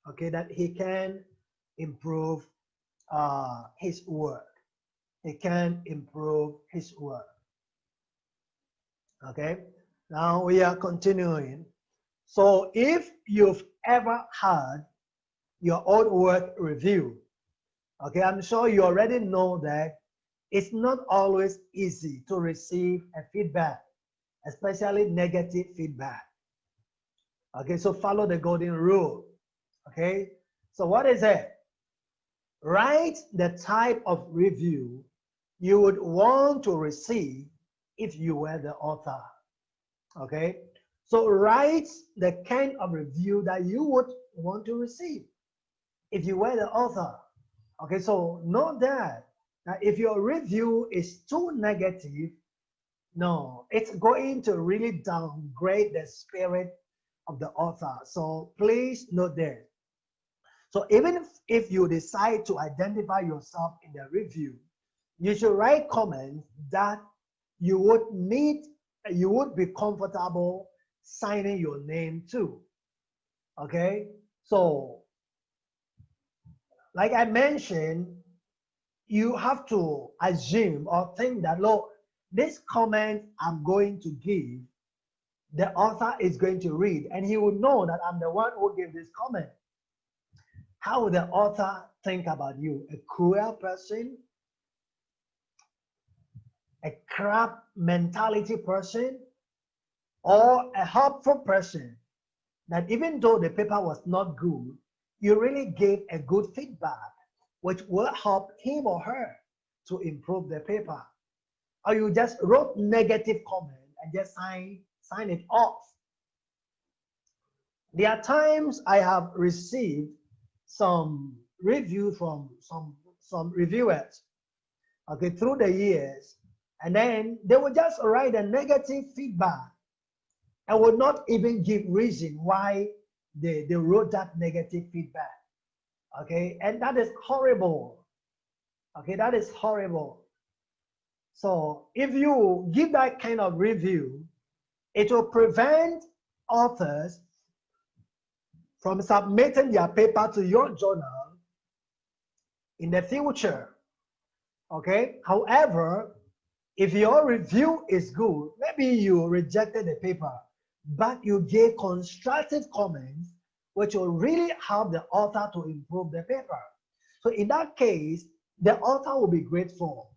okay, that he can improve his work. He can improve his work. Okay, now we are continuing. So if you've ever had your own work review, okay, I'm sure you already know that it's not always easy to receive a feedback, especially negative feedback. Okay, so follow the golden rule. Okay, so what is it? Write the type of review you would want to receive if you were the author. Okay, so write the kind of review that you would want to receive if you were the author. Okay, so note that if your review is too negative, no, it's going to really downgrade the spirit of the author. So please note that. So even if you decide to identify yourself in the review, you should write comments that you would be comfortable signing your name to. Okay, so like I mentioned, you have to assume or think that, look, this comment I'm going to give, the author is going to read, and he will know that I'm the one who gave this comment. How will the author think about you? A cruel person? A crab mentality person? Or a helpful person that even though the paper was not good, you really gave a good feedback, which will help him or her to improve the paper? Or you just wrote negative comment and just sign it off? There are times I have received some reviews from some reviewers, okay, through the years, and then they would just write a negative feedback and would not even give reason why they wrote that negative feedback. Okay, and that is horrible. Okay, that is horrible. So if you give that kind of review, it will prevent authors from submitting their paper to your journal in the future. Okay, however, if your review is good, maybe you rejected the paper, but you gave constructive comments which will really help the author to improve the paper. So in that case, the author will be grateful.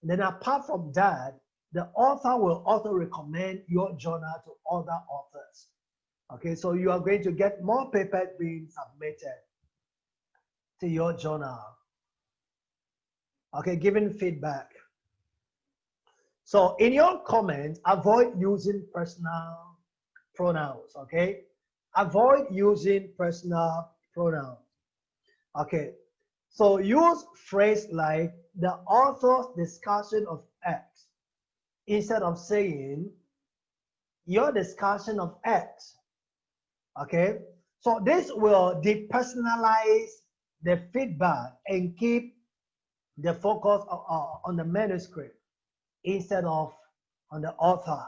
And then apart from that, the author will also recommend your journal to other authors. Okay, so you are going to get more papers being submitted to your journal. Okay, giving feedback. So in your comments, avoid using personal pronouns. Okay, avoid using personal pronouns. Okay, so use phrase like the author's discussion of X instead of saying your discussion of X. Okay, so this will depersonalize the feedback and keep the focus on the manuscript instead of on the author.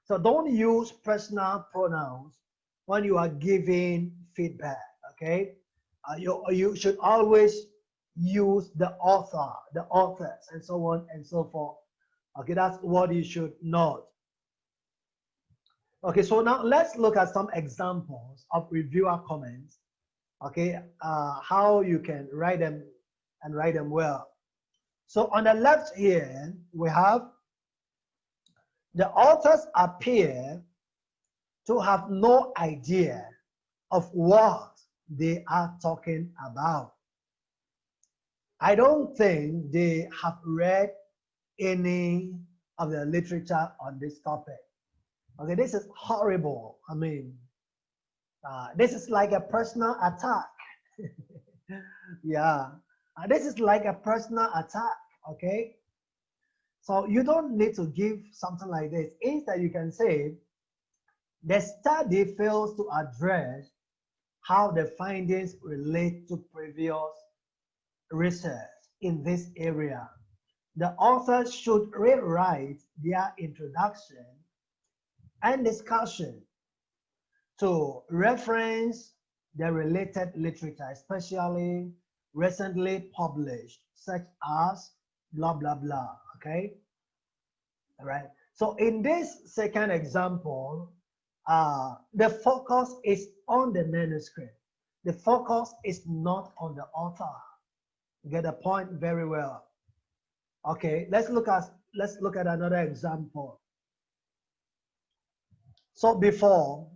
So don't use personal pronouns when you are giving feedback. Okay, you should always use the author, the authors, and so on and so forth. Okay, that's what you should note. Okay, so now let's look at some examples of reviewer comments. Okay, how you can write them and write them well. So on the left here, we have the authors appear to have no idea of what they are talking about. I don't think they have read any of the literature on this topic. Okay, this is horrible. I mean, this is like a personal attack. Yeah, this is like a personal attack. Okay, so you don't need to give something like this. Instead, you can say, the study fails to address how the findings relate to previous research in this area. The authors should rewrite their introduction and discussion to reference the related literature, especially recently published, such as blah, blah, blah. Okay, all right. So in this second example, the focus is on the manuscript. The focus is not on the author. You get the point very well. Okay, let's look at another example. So before,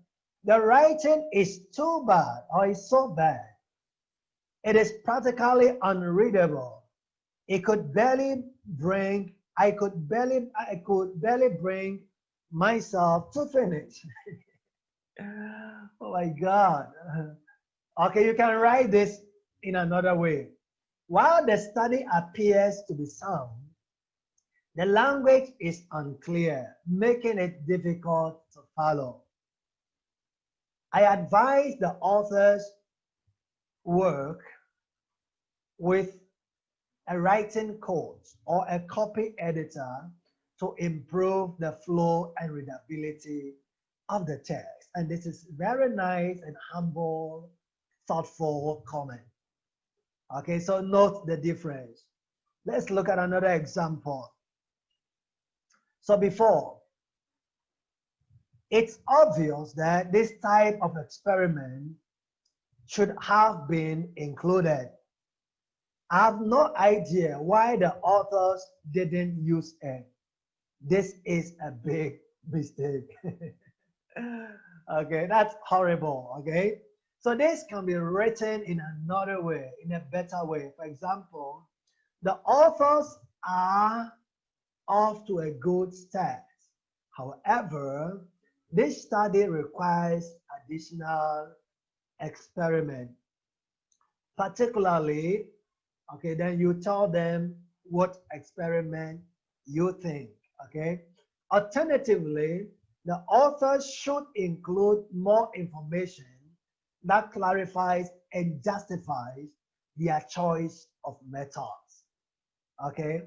the writing is too bad or is so bad. It is practically unreadable. I could barely bring myself to finish. Oh my God. Okay, you can write this in another way. While the study appears to be sound, the language is unclear, making it difficult to follow. I advise the authors work with a writing coach or a copy editor to improve the flow and readability of the text. And this is very nice and humble, thoughtful comment. Okay, so note the difference. Let's look at another example. So before, it's obvious that this type of experiment should have been included. I have no idea why the authors didn't use it. This is a big mistake. Okay, that's horrible, okay? So this can be written in another way, in a better way. For example, the authors are off to a good start. However, this study requires additional experiment. Particularly, okay, then you tell them what experiment you think, okay? Alternatively, the author should include more information that clarifies and justifies their choice of methods, okay?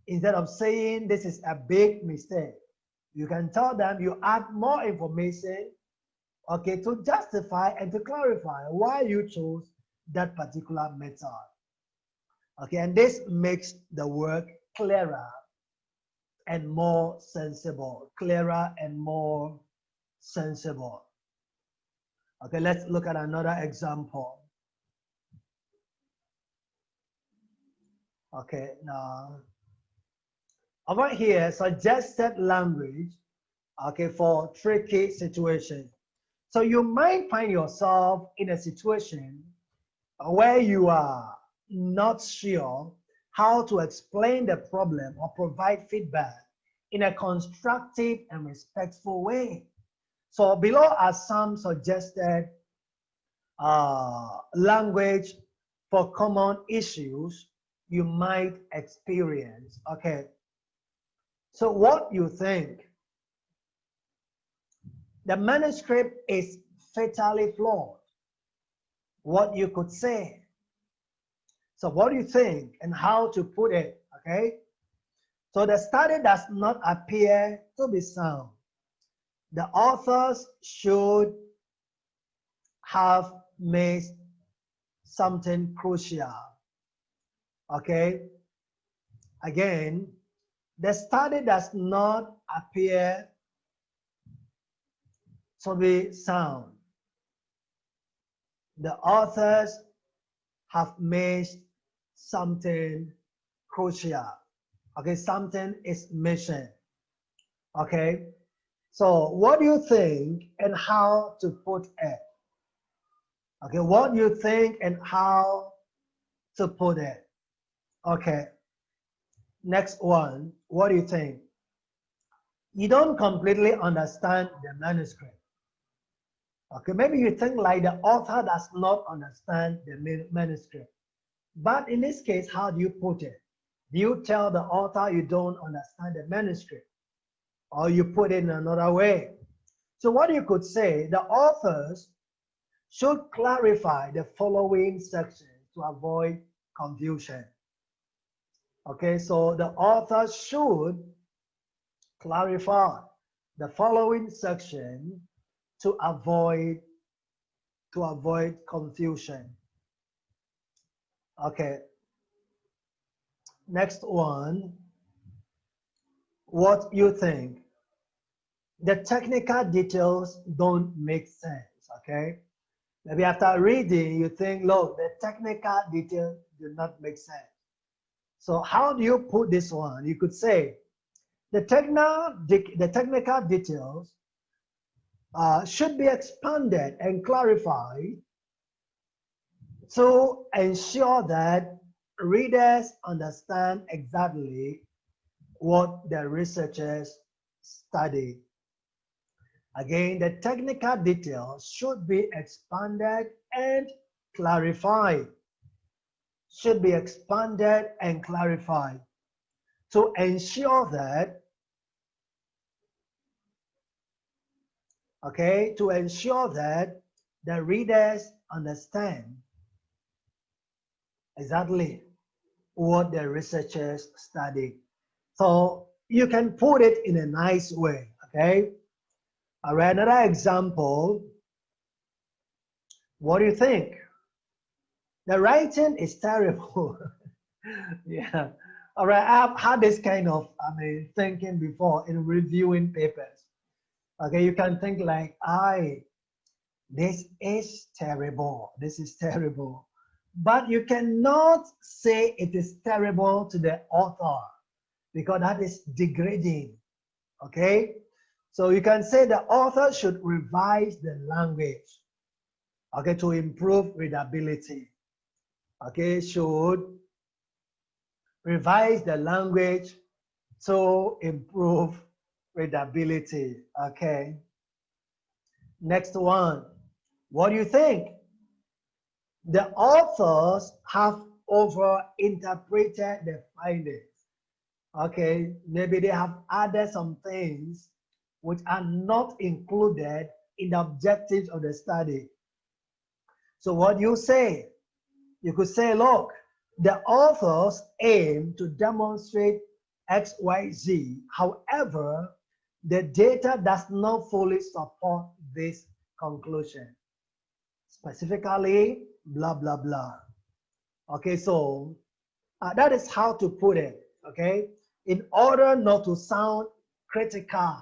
Instead of saying this is a big mistake, you can tell them you add more information, okay, to justify and to clarify why you chose that particular method. Okay, and this makes the work clearer and more sensible, clearer and more sensible. Okay, let's look at another example. Okay, now over here, suggested language, okay, for tricky situations. So you might find yourself in a situation where you are not sure how to explain the problem or provide feedback in a constructive and respectful way. So below are some suggested language for common issues you might experience. Okay, so what you think? The manuscript is fatally flawed. What you could say. So what do you think and how to put it, okay? So the study does not appear to be sound. The authors should have missed something crucial, okay? Again, the study does not appear to be sound. The authors have missed something crucial. Okay, something is missing. Okay, so what do you think and how to put it? Okay, what do you think and how to put it? Okay, next one. What do you think? You don't completely understand the manuscript. Okay, maybe you think like the author does not understand the manuscript. But in this case, how do you put it? Do you tell the author you don't understand the manuscript? Or you put it in another way? So what you could say, the authors should clarify the following sections to avoid confusion. Okay, so the author should clarify the following section to avoid confusion. Okay, next one. What you think? The technical details don't make sense, okay? Maybe after reading, you think, look, the technical details do not make sense. So how do you put this one? You could say the technical details should be expanded and clarified to ensure that readers understand exactly what the researchers studied. Again, the technical details should be expanded and clarified. Should be expanded and clarified to ensure that, okay, to ensure that the readers understand exactly what the researchers studied. So you can put it in a nice way, okay? All right, another example. What do you think? The writing is terrible. Yeah. All right, I've had this kind of, thinking before in reviewing papers. Okay, you can think like, this is terrible. This is terrible. But you cannot say it is terrible to the author because that is degrading. Okay? So you can say the author should revise the language, okay, to improve readability. Okay, should revise the language to improve readability. Okay. Next one. What do you think? The authors have over-interpreted the findings. Okay, maybe they have added some things which are not included in the objectives of the study. So what do you say? You could say, look, the authors aim to demonstrate X, Y, Z. However, the data does not fully support this conclusion. Specifically, blah, blah, blah. Okay, so that is how to put it, okay? In order not to sound critical,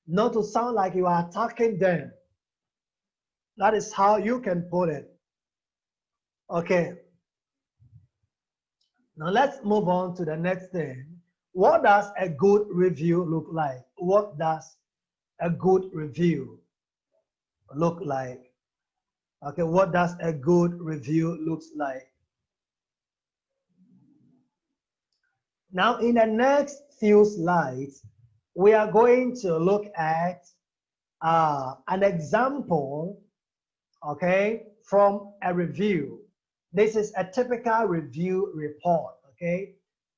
not to sound like you are attacking them. That is how you can put it. Okay. Now let's move on to the next thing. What does a good review look like? What does a good review look like? Okay, what does a good review looks like? Now in the next few slides, we are going to look at an example, okay, from a review. This is a typical review report, okay?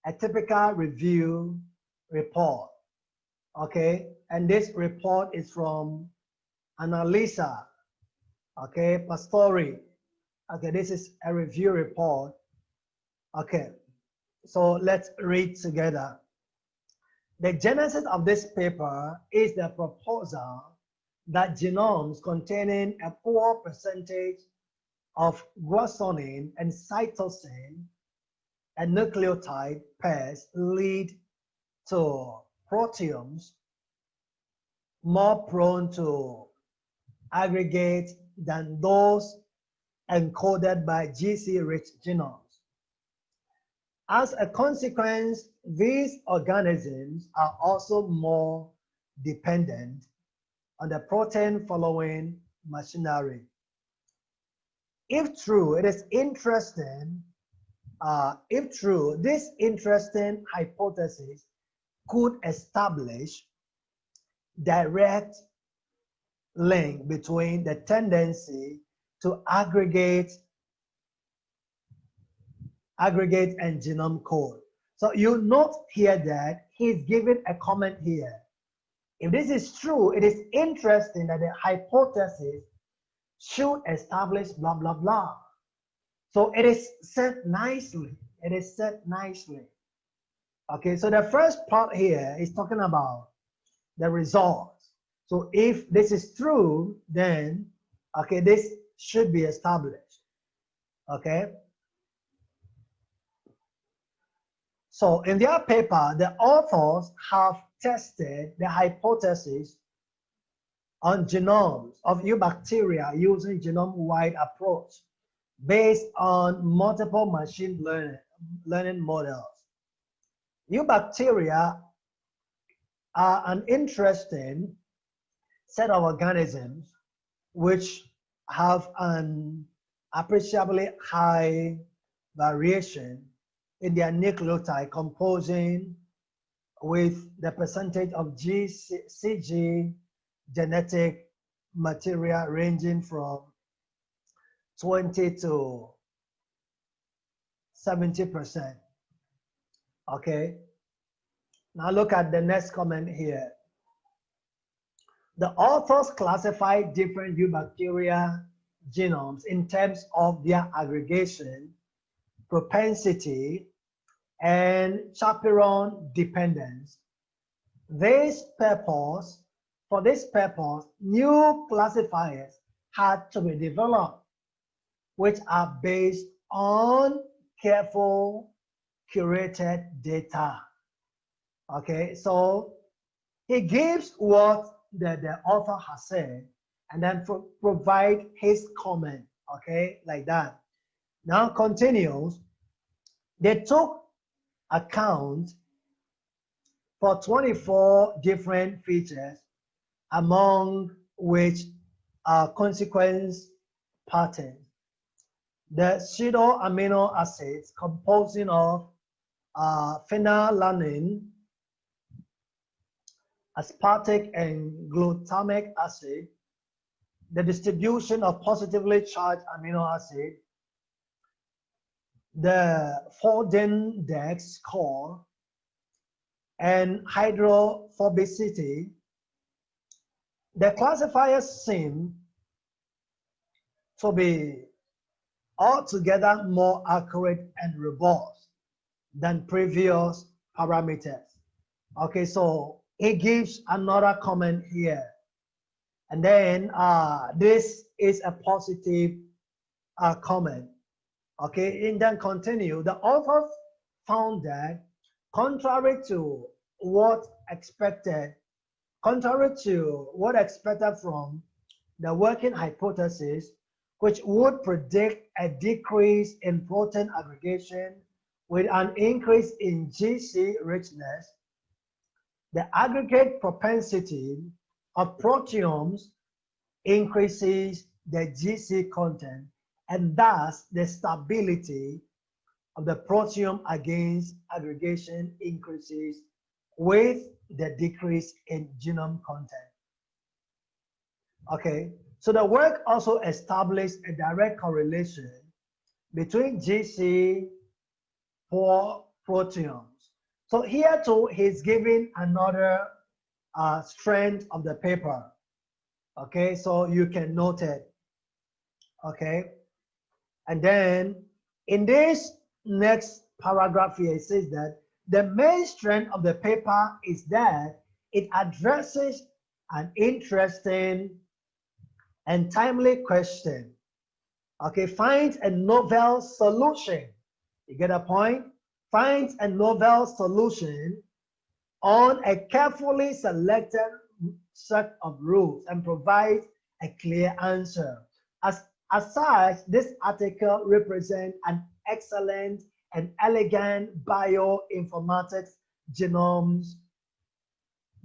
A typical review report, okay? And this report is from Annalisa, okay, Pastori. Okay, this is a review report. Okay, so let's read together. The genesis of this paper is the proposal that genomes containing a poor percentage of guanine and cytosine and nucleotide pairs lead to proteomes more prone to aggregate than those encoded by GC-rich genomes. As a consequence, these organisms are also more dependent on the protein following machinery. If true, it is interesting. If true, this interesting hypothesis could establish direct link between the tendency to aggregate and genome code. So you note here that he's giving a comment here. If this is true, it is interesting that the hypothesis should establish blah, blah, blah. So it is said nicely. It is said nicely. Okay, so the first part here is talking about the results. So if this is true, then, okay, this should be established. Okay. So in their paper, the authors have tested the hypothesis on genomes of eubacteria using genome-wide approach based on multiple machine learning models. Eubacteria are an interesting set of organisms which have an appreciably high variation in their nucleotide composing with the percentage of CG genetic material ranging from 20 to 70%. Okay. Now look at the next comment here. The authors classify different eubacteria genomes in terms of their aggregation, propensity, and chaperone dependence. For this purpose, new classifiers had to be developed, which are based on careful curated data. Okay, so he gives what the author has said and then provide his comment, okay, like that. Now continues. They took account for 24 different features, among which are consequence patterns. The pseudo amino acids composing of phenylalanine, aspartic and glutamic acid, the distribution of positively charged amino acid, the Fordindex score, and hydrophobicity. The classifiers seem to be altogether more accurate and robust than previous parameters. Okay, so he gives another comment here. And then this is a positive comment. Okay, and then continue. The authors found that contrary to what expected from the working hypothesis, which would predict a decrease in protein aggregation with an increase in GC richness, the aggregate propensity of proteomes increases the GC content, and thus the stability of the proteome against aggregation increases with the decrease in genome content. Okay, so the work also established a direct correlation between GC for proteomes. So here too, he's giving another strand of the paper. Okay, so you can note it. Okay, and then in this next paragraph here, it says that the main strand of the paper is that it addresses an interesting and timely question. Okay, finds a novel solution. You get a point? Finds a novel solution on a carefully selected set of rules and provides a clear answer. As such, this article represents an excellent and elegant bioinformatics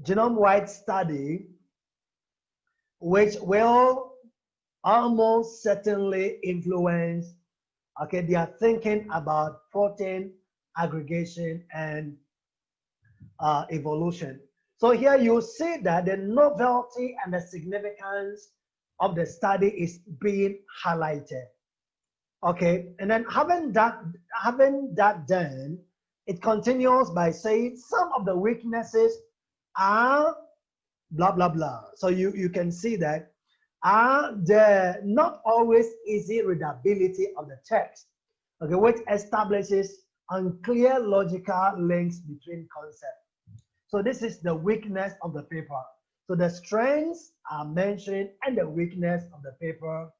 genome-wide study, which will almost certainly influence their thinking about protein aggregation and evolution. So here you see that the novelty and the significance of the study is being highlighted. Okay, and then having that done, it continues by saying some of the weaknesses are blah blah blah. So you can see that the not always easy readability of the text, okay, which establishes unclear logical links between concepts. So this is the weakness of the paper. So the strengths are mentioned and the weakness of the paper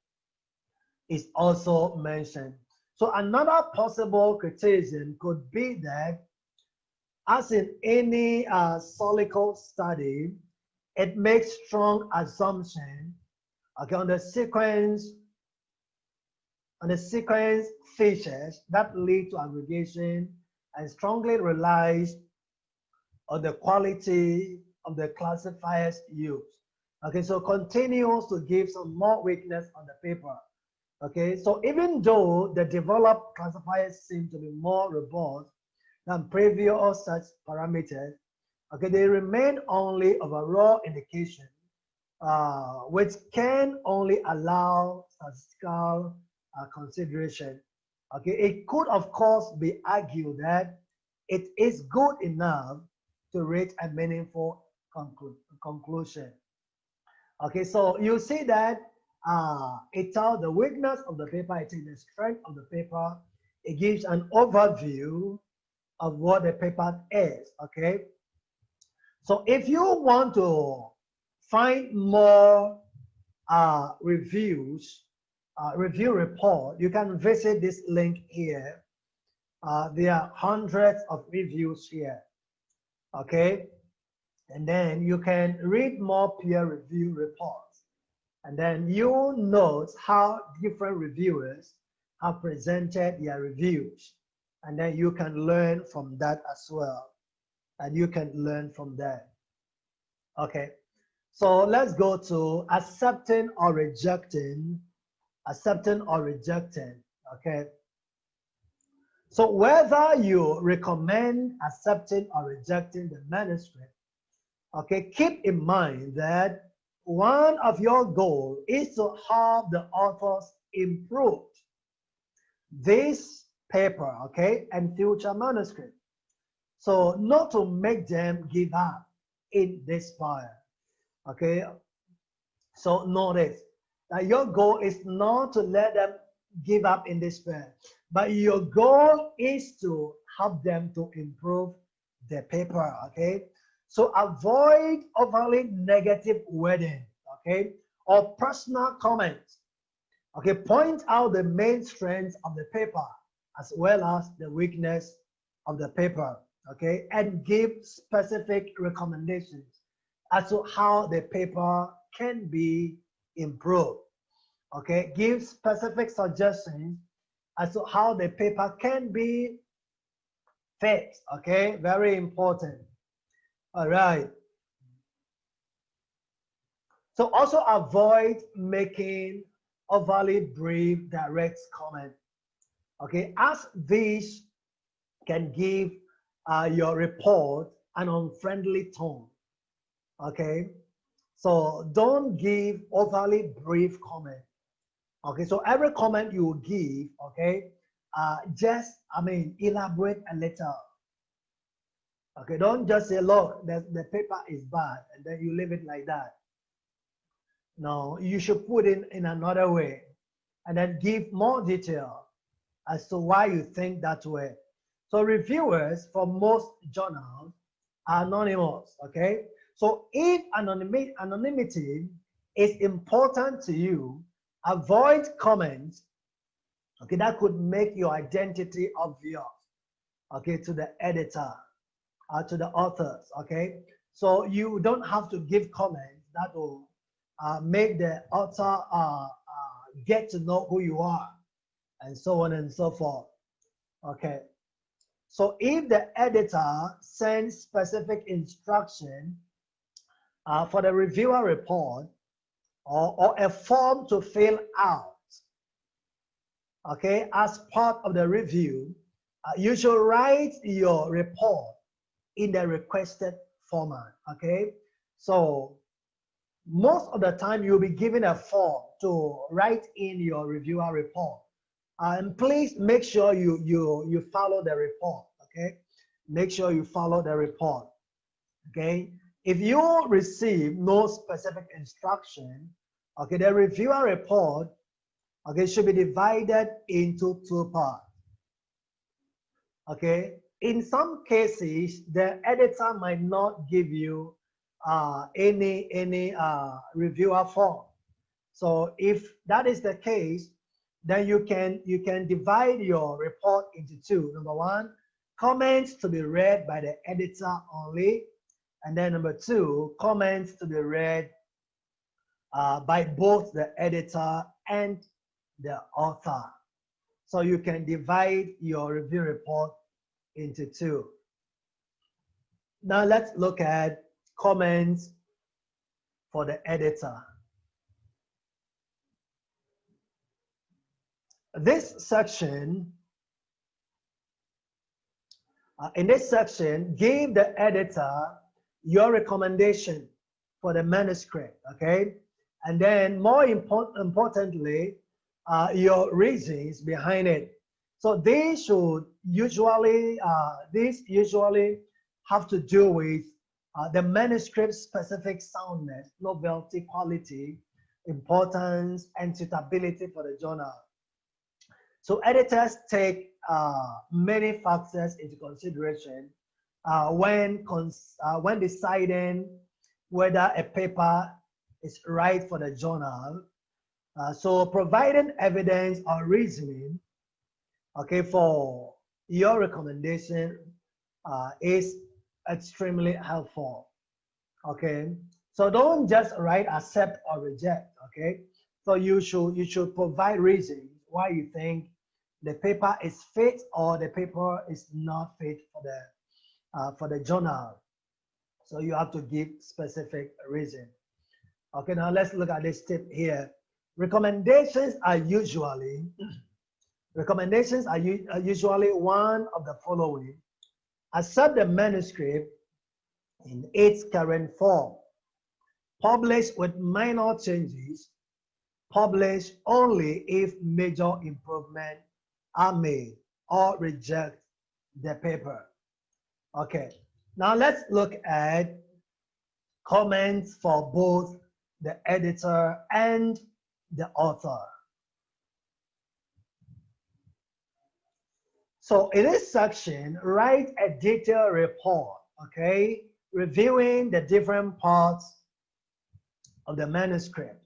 is also mentioned. So another possible criticism could be that, as in any solical study, it makes strong assumptions on the sequence features that lead to aggregation and strongly relies or the quality of the classifiers used. Okay, so continues to give some more weakness on the paper. Okay, so even though the developed classifiers seem to be more robust than previous such parameters, okay, they remain only of a raw indication, which can only allow statistical consideration. Okay, it could of course be argued that it is good enough to reach a meaningful conclusion. Okay, so you see that it tells the weakness of the paper, it is the strength of the paper. It gives an overview of what the paper is. Okay, so if you want to find more review report, you can visit this link here. There are hundreds of reviews here. Okay, and then you can read more peer review reports, and then you note how different reviewers have presented their reviews, and then you can learn from that as well, and you can learn from that. Okay, so let's go to accepting or rejecting. Okay, so whether you recommend accepting or rejecting the manuscript, okay, keep in mind that one of your goals is to have the authors improve this paper, okay, and future manuscript. So not to make them give up in despair, okay. So notice that your goal is not to let them give up in despair, but your goal is to help them to improve the paper, okay. So avoid overly negative wording, okay, or personal comments. Okay, point out the main strengths of the paper as well as the weakness of the paper, okay, and give specific recommendations as to how the paper can be improved. Okay, give specific suggestions as to how the paper can be fixed. Okay, very important. All right. So also avoid making overly brief direct comment. Okay, as this can give your report an unfriendly tone. Okay, so don't give overly brief comment. Okay, so every comment you give, okay, just elaborate a little. Okay, don't just say, look, the paper is bad, and then you leave it like that. No, you should put it in another way, and then give more detail as to why you think that way. So reviewers for most journals are anonymous, okay? So if anonymity is important to you, avoid comments, okay, that could make your identity obvious, okay, to the editor, to the authors, okay? So you don't have to give comments that will make the author get to know who you are, and so on and so forth. Okay, so if the editor sends specific instruction for the reviewer report or a form to fill out, okay, as part of the review, you should write your report in the requested format. Okay, so most of the time you'll be given a form to write in your reviewer report. And please make sure you follow the report, okay? Make sure you follow the report, okay? If you receive no specific instruction, okay, the reviewer report, okay, should be divided into two parts, okay? In some cases, the editor might not give you any reviewer form. So if that is the case, then you can divide your report into two. Number one, comments to be read by the editor only, and then number two, comments to be read by both the editor and the author. So you can divide your review report into two. Now let's look at comments for the editor. This section, in this section, give the editor your recommendation for the manuscript, okay? And then more importantly, your reasons behind it. So these should usually, have to do with the manuscript specific soundness, novelty, quality, importance, and suitability for the journal. So editors take many factors into consideration when deciding whether a paper is right for the journal. So providing evidence or reasoning, okay, for your recommendation is extremely helpful. Okay, so don't just write accept or reject. Okay, so you should provide reasons why you think the paper is fit or the paper is not fit for the journal. So you have to give specific reason. Okay, now let's look at this tip here. Recommendations are usually one of the following: accept the manuscript in its current form, publish with minor changes, publish only if major improvements are made, or reject the paper. Okay, now let's look at comments for both the editor and the author. So in this section, write a detailed report, okay, reviewing the different parts of the manuscript.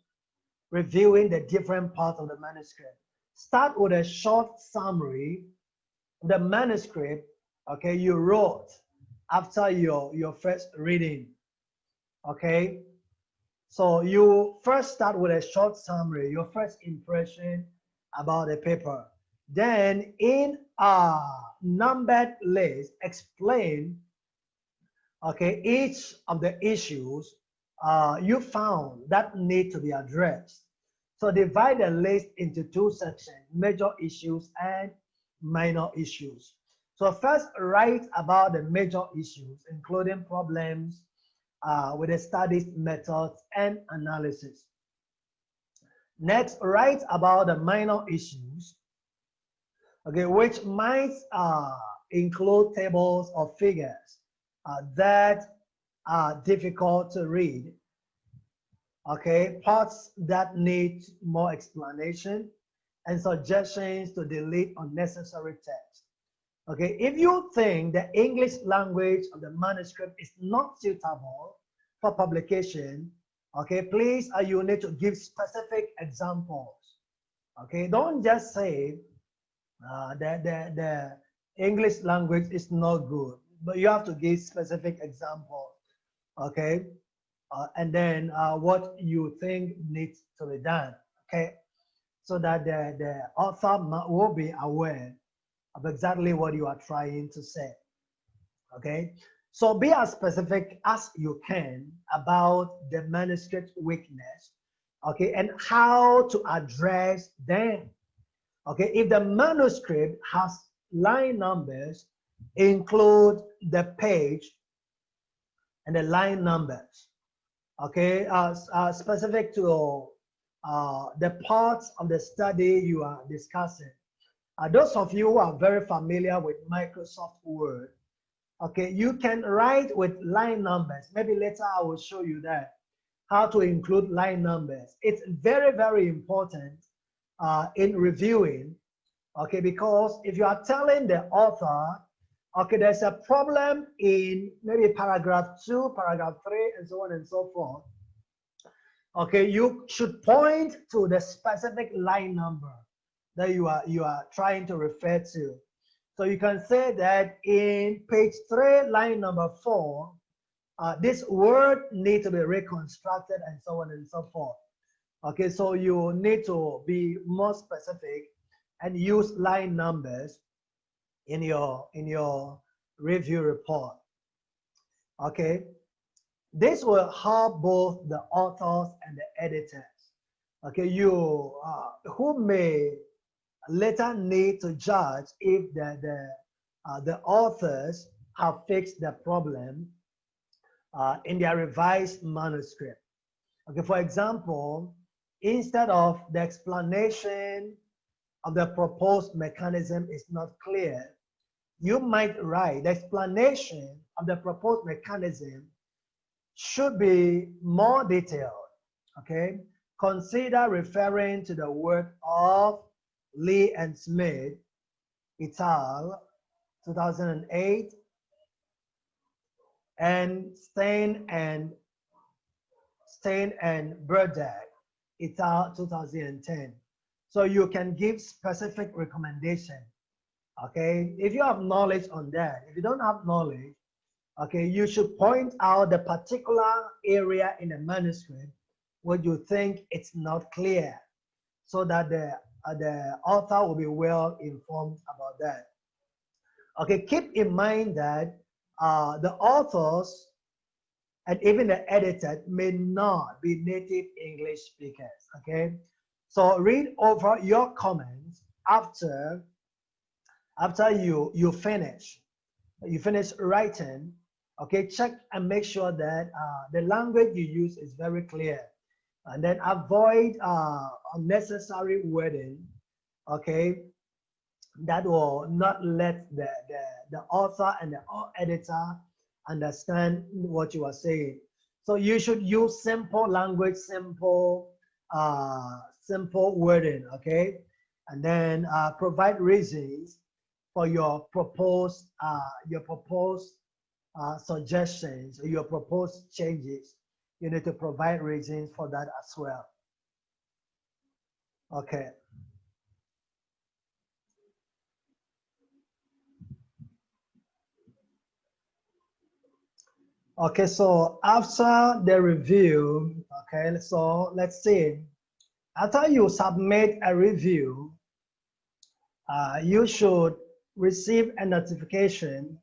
Start with a short summary of the manuscript, okay, you wrote after your first reading, okay? So you first start with a short summary, your first impression about the paper. Then in a numbered list, explain, okay, each of the issues you found that need to be addressed. So divide the list into two sections: major issues and minor issues. So first, write about the major issues, including problems with the study's methods and analysis. Next, write about the minor issues, okay, which might include tables or figures that are difficult to read, okay, parts that need more explanation, and suggestions to delete unnecessary text. Okay, if you think the English language of the manuscript is not suitable for publication, okay, please, you need to give specific examples. Okay, don't just say that the English language is not good, but you have to give specific examples. Okay, and then what you think needs to be done. Okay, so that the author will be aware of exactly what you are trying to say. Okay, so be as specific as you can about the manuscript weakness, okay, and how to address them. Okay, if the manuscript has line numbers, include the page and the line numbers. Okay, specific to the parts of the study you are discussing. Those of you who are very familiar with Microsoft Word, okay, you can write with line numbers. Maybe later I will show you that, how to include line numbers. It's very, very important in reviewing, okay, because if you are telling the author, okay, there's a problem in maybe paragraph 2, paragraph 3, and so on and so forth, okay, you should point to the specific line number that you are trying to refer to. So you can say that in page 3, line number 4, this word needs to be reconstructed, and so on and so forth. Okay, so you need to be more specific and use line numbers in your review report. Okay, this will help both the authors and the editors. Okay, you who may later need to judge if the authors have fixed the problem in their revised manuscript. Okay, for example, instead of the explanation of the proposed mechanism is not clear, you might write the explanation of the proposed mechanism should be more detailed. Okay, consider referring to the work of Lee and Smith, et al., 2008, and Stein and Burdick, et al., 2010. So you can give specific recommendation. Okay, if you have knowledge on that, if you don't have knowledge, okay, you should point out the particular area in the manuscript where you think it's not clear, so that the author will be well informed about that. Okay, keep in mind that the authors and even the editor may not be native English speakers. Okay, so read over your comments after you finish writing. Okay, check and make sure that the language you use is very clear, and then avoid unnecessary wording. Okay, that will not let the author and the editor understand what you are saying. So you should use simple language, simple wording. Okay, and then provide reasons for your proposed suggestions, or your proposed changes. You need to provide reasons for that as well. Okay. Okay, so after the review, okay, so let's see. After you submit a review, you should receive a notification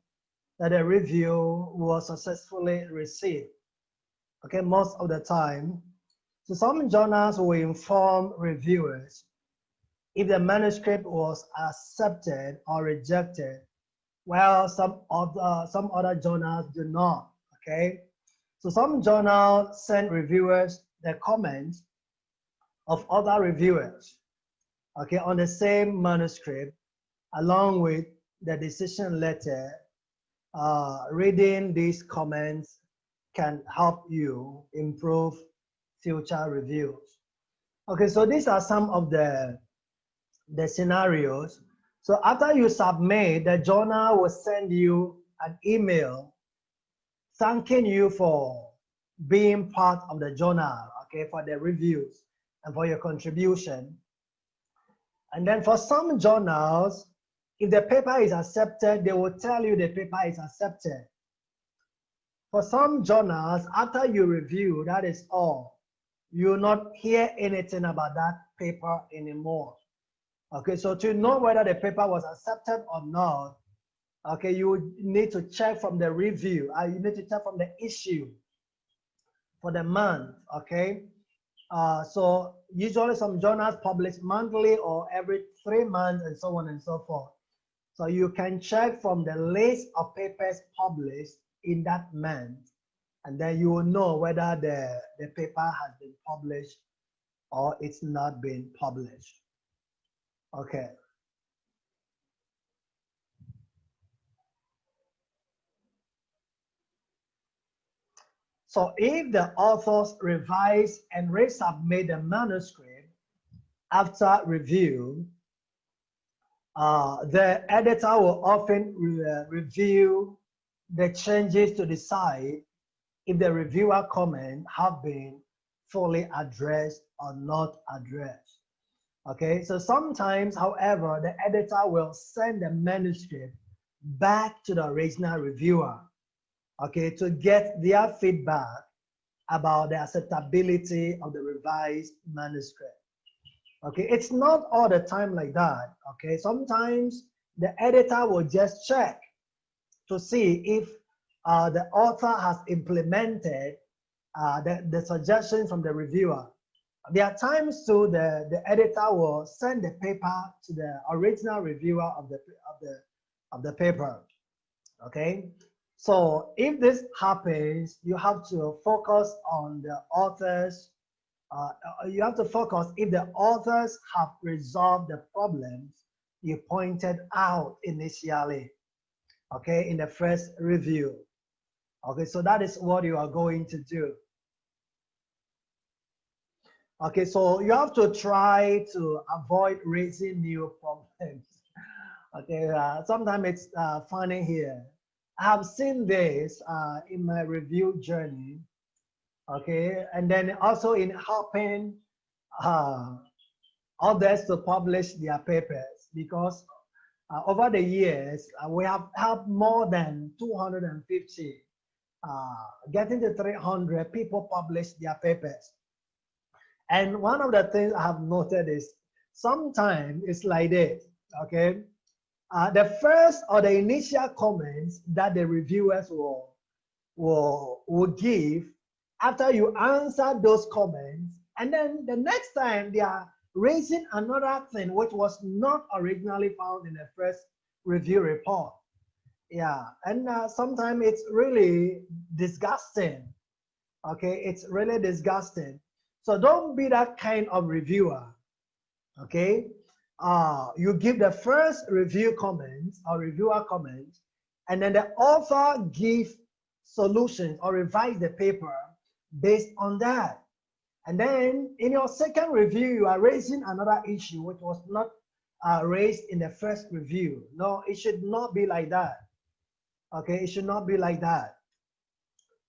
that a review was successfully received. Okay, most of the time. So some journals will inform reviewers if the manuscript was accepted or rejected, while some other journals do not. Okay, so some journals send reviewers the comments of other reviewers, okay, on the same manuscript, along with the decision letter. Reading these comments can help you improve future reviews. Okay, so these are some of the scenarios. So after you submit, the journal will send you an email thanking you for being part of the journal, okay, for the reviews and for your contribution. And then for some journals, if the paper is accepted, they will tell you the paper is accepted. For some journals, after you review, that is all. You will not hear anything about that paper anymore. Okay, so to know whether the paper was accepted or not, okay, you need to check from the review. You need to check from the issue for the month, okay? So usually some journals publish monthly or every 3 months and so on and so forth. So you can check from the list of papers published in that month, and then you will know whether the paper has been published or it's not been published. Okay. So if the authors revise and resubmit the manuscript after review, the editor will often review the changes to decide if the reviewer comments have been fully addressed or not addressed. Okay, so sometimes, however, the editor will send the manuscript back to the original reviewer, okay, to get their feedback about the acceptability of the revised manuscript. Okay, it's not all the time like that. Okay, sometimes the editor will just check to see if the author has implemented the suggestion from the reviewer. There are times too the editor will send the paper to the original reviewer of the paper. Okay, so if this happens, you have to focus on the authors. You have to focus if the authors have resolved the problems you pointed out initially. Okay, in the first review. Okay, so that is what you are going to do. Okay, so you have to try to avoid raising new problems. Okay, sometimes it's funny here. I have seen this in my review journey. Okay, and then also in helping others to publish their papers, because over the years we have helped more than 250, getting to 300 people publish their papers. And one of the things I have noted is sometimes it's like this, okay? The first or the initial comments that the reviewers will give after you answer those comments, and then the next time they are raising another thing which was not originally found in the first review report. Yeah, and sometimes it's really disgusting. Okay, it's really disgusting. So don't be that kind of reviewer. Okay, you give the first review comments or reviewer comments, and then the author gives solutions or revise the paper based on that. And then in your second review, you are raising another issue which was not raised in the first review. No, it should not be like that. Okay, it should not be like that.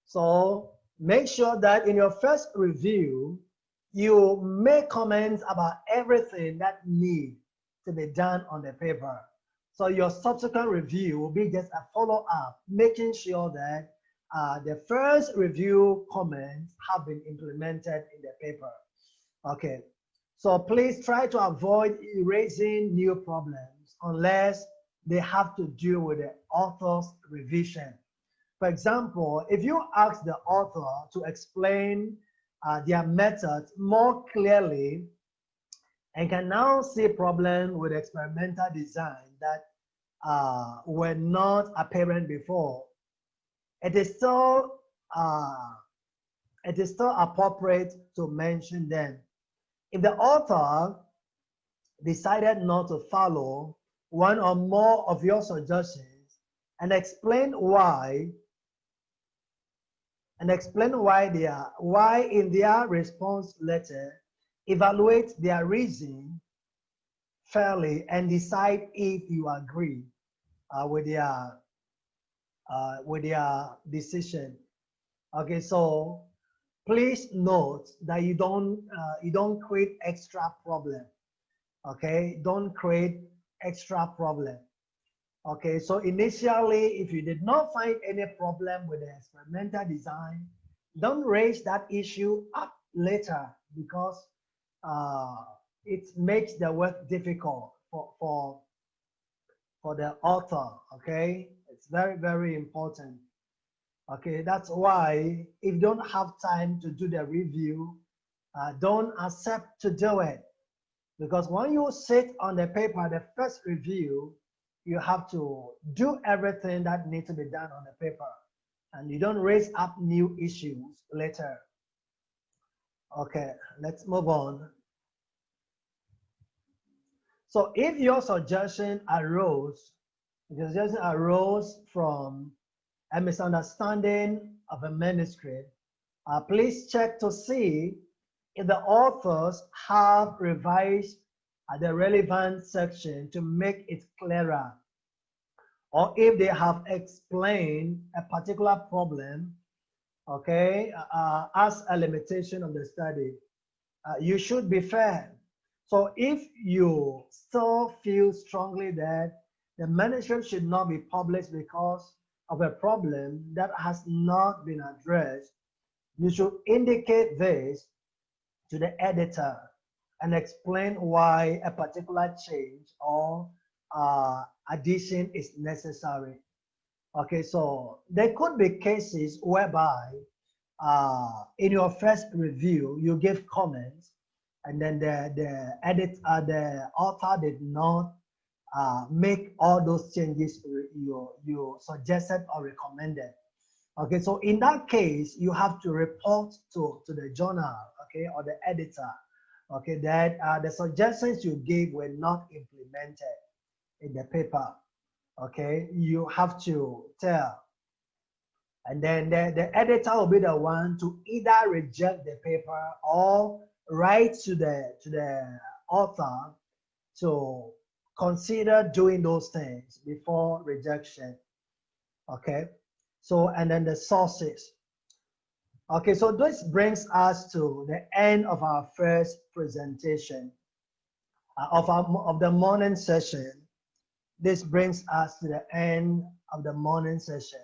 So make sure that in your first review, you make comments about everything that needs to be done on the paper. So your subsequent review will be just a follow-up, making sure that the first review comments have been implemented in the paper. Okay, so please try to avoid raising new problems unless they have to do with the author's revision. For example, if you ask the author to explain their methods more clearly and can now see problems with experimental design that were not apparent before, it is still appropriate to mention them. If the author decided not to follow one or more of your suggestions and explain why in their response letter, evaluate their reason fairly and decide if you agree with their decision. Okay, so please note that you don't create extra problem. Okay, don't create extra problem. Okay, so initially, if you did not find any problem with the experimental design, don't raise that issue up later, because it makes the work difficult for the author. Okay, it's very, very important. Okay, that's why if you don't have time to do the review, don't accept to do it, because when you sit on the paper, the first review, you have to do everything that needs to be done on the paper, and you don't raise up new issues later. Okay, let's move on. So if your suggestion arose from a misunderstanding of a manuscript, please check to see if the authors have revised the relevant section to make it clearer, or if they have explained a particular problem, okay, as a limitation of the study. You should be fair. So if you still feel strongly that the manuscript should not be published because of a problem that has not been addressed, you should indicate this to the editor and explain why a particular change or addition is necessary. Okay, so there could be cases whereby in your first review you give comments, and then the author did not make all those changes you suggested or recommended. Okay, so in that case, you have to report to the journal, okay, or the editor, okay, that the suggestions you gave were not implemented in the paper. Okay, you have to tell, and then the editor will be the one to either reject the paper or write to the author to consider doing those things before rejection. Okay, so and then the sources. Okay, so this brings us to the end of our first presentation of the morning session. This brings us to the end of the morning session.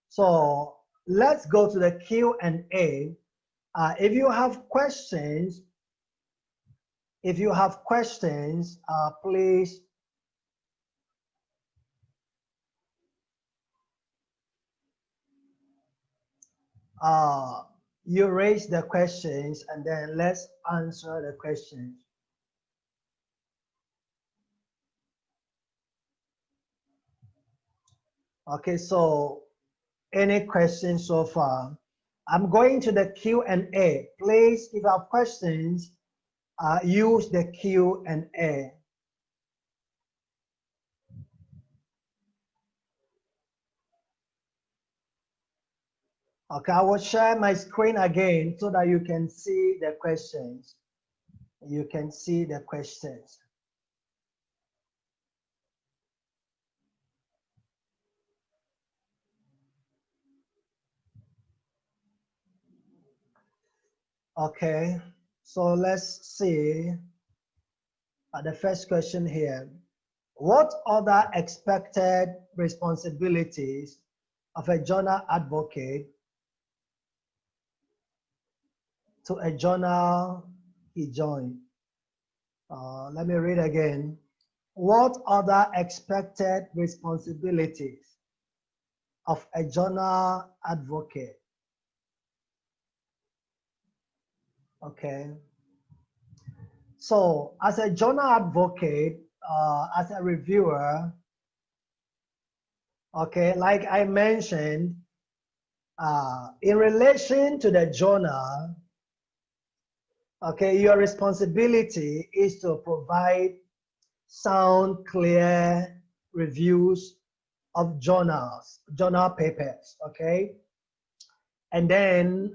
So let's go to the Q&A. If you have questions, please you raise the questions and then let's answer the questions. Okay, so any questions so far? I'm going to the Q&A. Please, if you have questions, use the Q&A. Okay, I will share my screen again so that you can see the questions. You can see the questions. Okay, so let's see the first question here. What other expected responsibilities of a journal advocate to a journal he joined? Let me read again. What other expected responsibilities of a journal advocate? Okay. So as a journal advocate, as a reviewer, okay, like I mentioned, in relation to the journal, okay, your responsibility is to provide sound, clear reviews of journal papers, okay? And then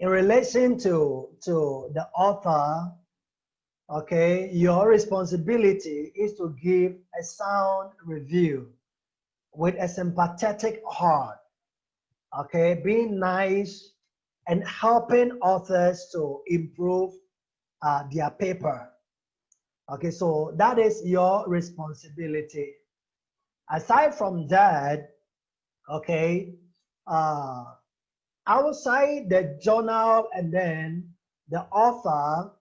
in relation to the author, okay, your responsibility is to give a sound review with a sympathetic heart, okay, being nice and helping authors to improve their paper. Okay, so that is your responsibility. Aside from that, okay, outside the journal and then the author,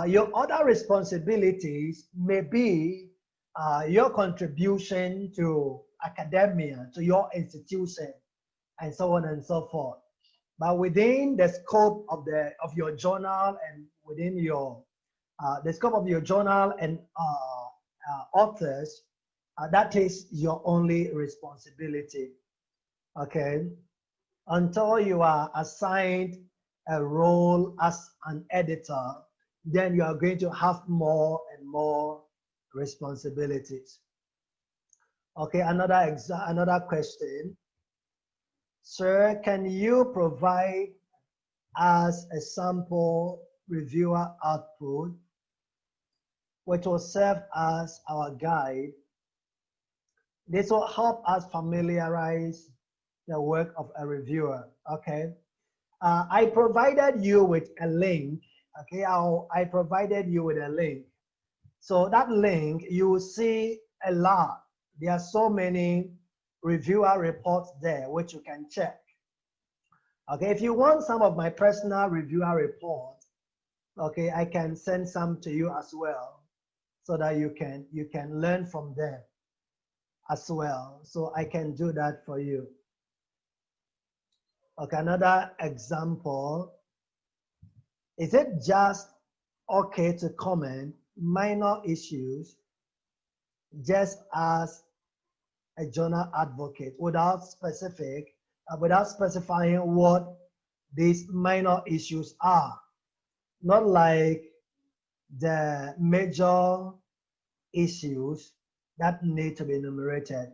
your other responsibilities may be your contribution to academia, to your institution, and so on and so forth. But within the scope of your journal and within your the scope of your journal and authors, that is your only responsibility. Okay, until you are assigned a role as an editor, then you are going to have more and more responsibilities. Okay, another question. Sir, can you provide us a sample reviewer output which will serve as our guide? This will help us familiarize the work of a reviewer. Okay, I provided you with a link. Okay, I provided you with a link. So that link, you will see a lot. There are so many reviewer reports there which you can check. Okay, if you want some of my personal reviewer reports, okay, I can send some to you as well so that you can learn from them. as well. So I can do that for you. Okay, another example. Is it just okay to comment minor issues just as a journal advocate without specifying what these minor issues are? Not like the major issues that need to be enumerated.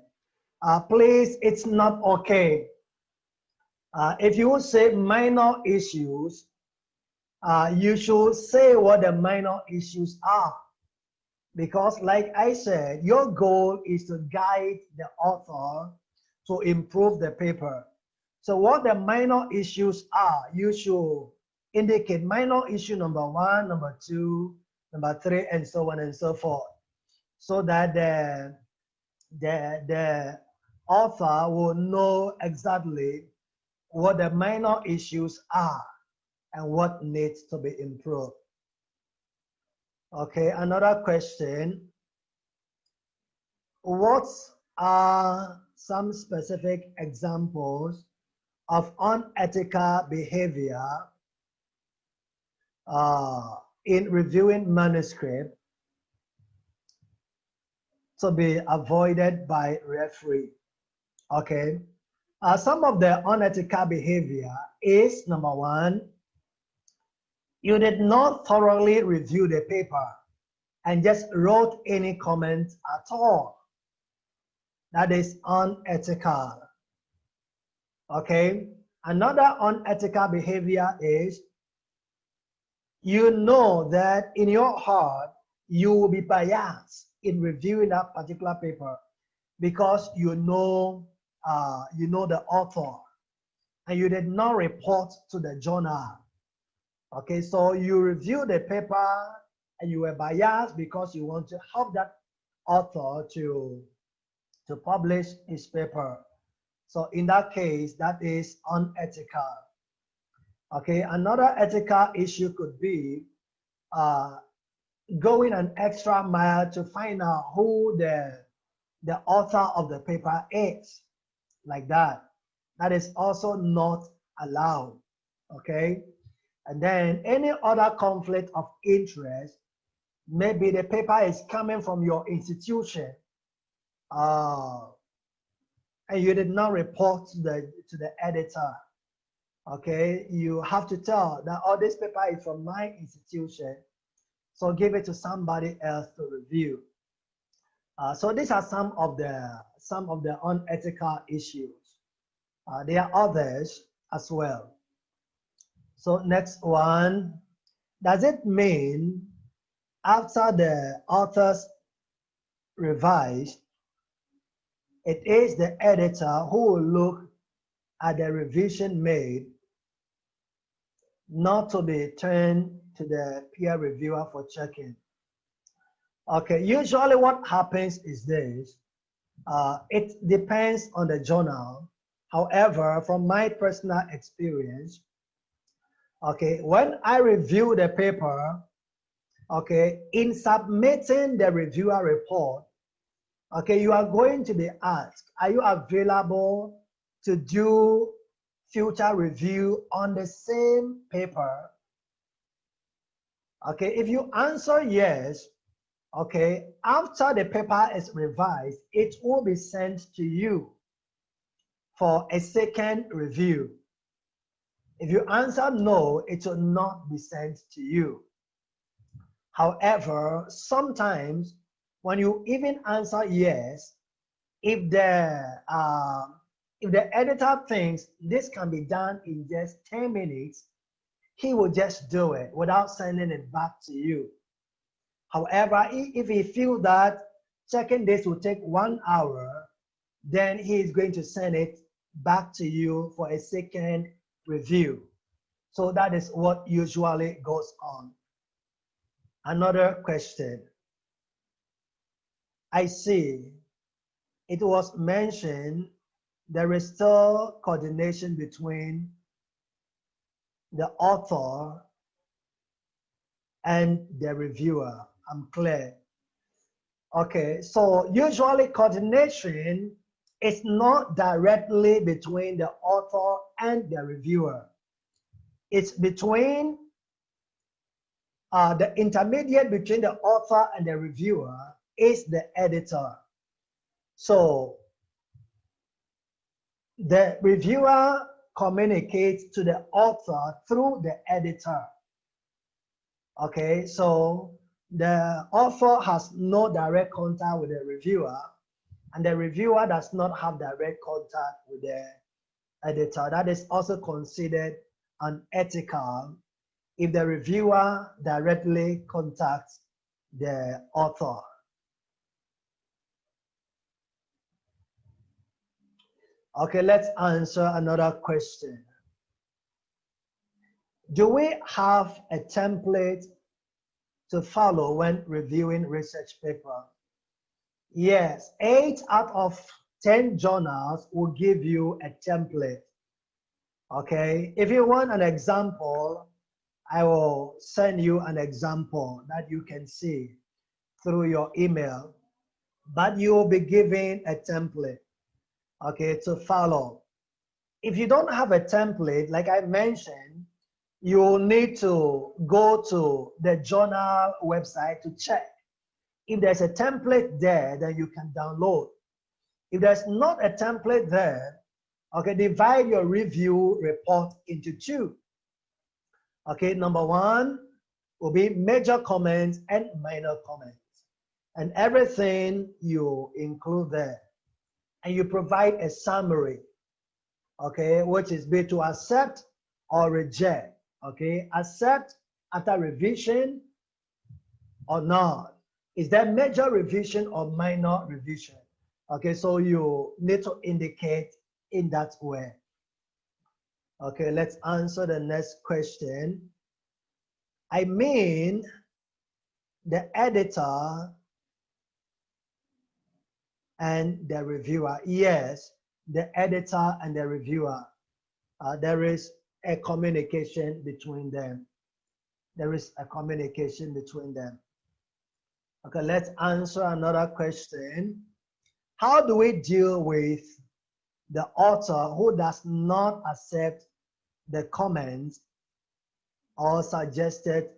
Please, it's not okay. If you say minor issues, you should say what the minor issues are. Because like I said, your goal is to guide the author to improve the paper. So what the minor issues are, you should indicate minor issue number 1, number 2, number 3, and so on and so forth. So that the author will know exactly what the minor issues are and what needs to be improved. Okay, another question. What are some specific examples of unethical behavior in reviewing manuscript to be avoided by referee? Okay, some of the unethical behavior is, number 1, you did not thoroughly review the paper and just wrote any comment at all. That is unethical. Okay, another unethical behavior is you know that in your heart you will be biased in reviewing that particular paper because you know the author and you did not report to the journal. Okay, so you review the paper and you were biased because you want to help that author to publish his paper. So in that case, that is unethical. Okay, another ethical issue could be going an extra mile to find out who the author of the paper is, like that. That is also not allowed. Okay, and then any other conflict of interest, maybe the paper is coming from your institution, and you did not report to the editor. Okay, you have to tell that, oh, this paper is from my institution, so give it to somebody else to review. So these are some of the unethical issues. There are others as well. So next one, does it mean after the author's revised, it is the editor who will look at the revision made, not to be turned to the peer reviewer for checking? Okay, usually what happens is this. It depends on the journal. However, from my personal experience, okay, when I review the paper, okay, in submitting the reviewer report, okay, you are going to be asked, are you available to do future review on the same paper? Okay, if you answer yes, okay, after the paper is revised, it will be sent to you for a second review. If you answer no, it will not be sent to you. However, sometimes when you even answer yes, if the editor thinks this can be done in just 10 minutes, he will just do it without sending it back to you. However, if he feels that checking this will take 1 hour, then he is going to send it back to you for a second review. So that is what usually goes on. Another question. I see it was mentioned there is still coordination between the author and the reviewer. I'm clear. Okay, so usually coordination is not directly between the author and the reviewer. It's between the intermediate between the author and the reviewer is the editor. So the reviewer communicates to the author through the editor. Okay, so the author has no direct contact with the reviewer, and the reviewer does not have direct contact with the editor. That is also considered unethical if the reviewer directly contacts the author. Okay, let's answer another question. Do we have a template to follow when reviewing research papers? Yes, 8 out of 10 journals will give you a template. Okay, if you want an example, I will send you an example that you can see through your email, but you will be given a template, okay, to follow. If you don't have a template, like I mentioned, you need to go to the journal website to check. If there's a template there, then you can download. If there's not a template there, okay, divide your review report into 2. Okay, number 1 will be major comments and minor comments. And everything you include there. And you provide a summary, okay, which is be to accept or reject. Okay, accept after revision or not. Is there major revision or minor revision? Okay, so you need to indicate in that way. Okay, let's answer the next question. I mean, the editor and the reviewer. Yes, the editor and the reviewer. There is a communication between them. There is a communication between them. Okay, let's answer another question. How do we deal with the author who does not accept the comments or suggestions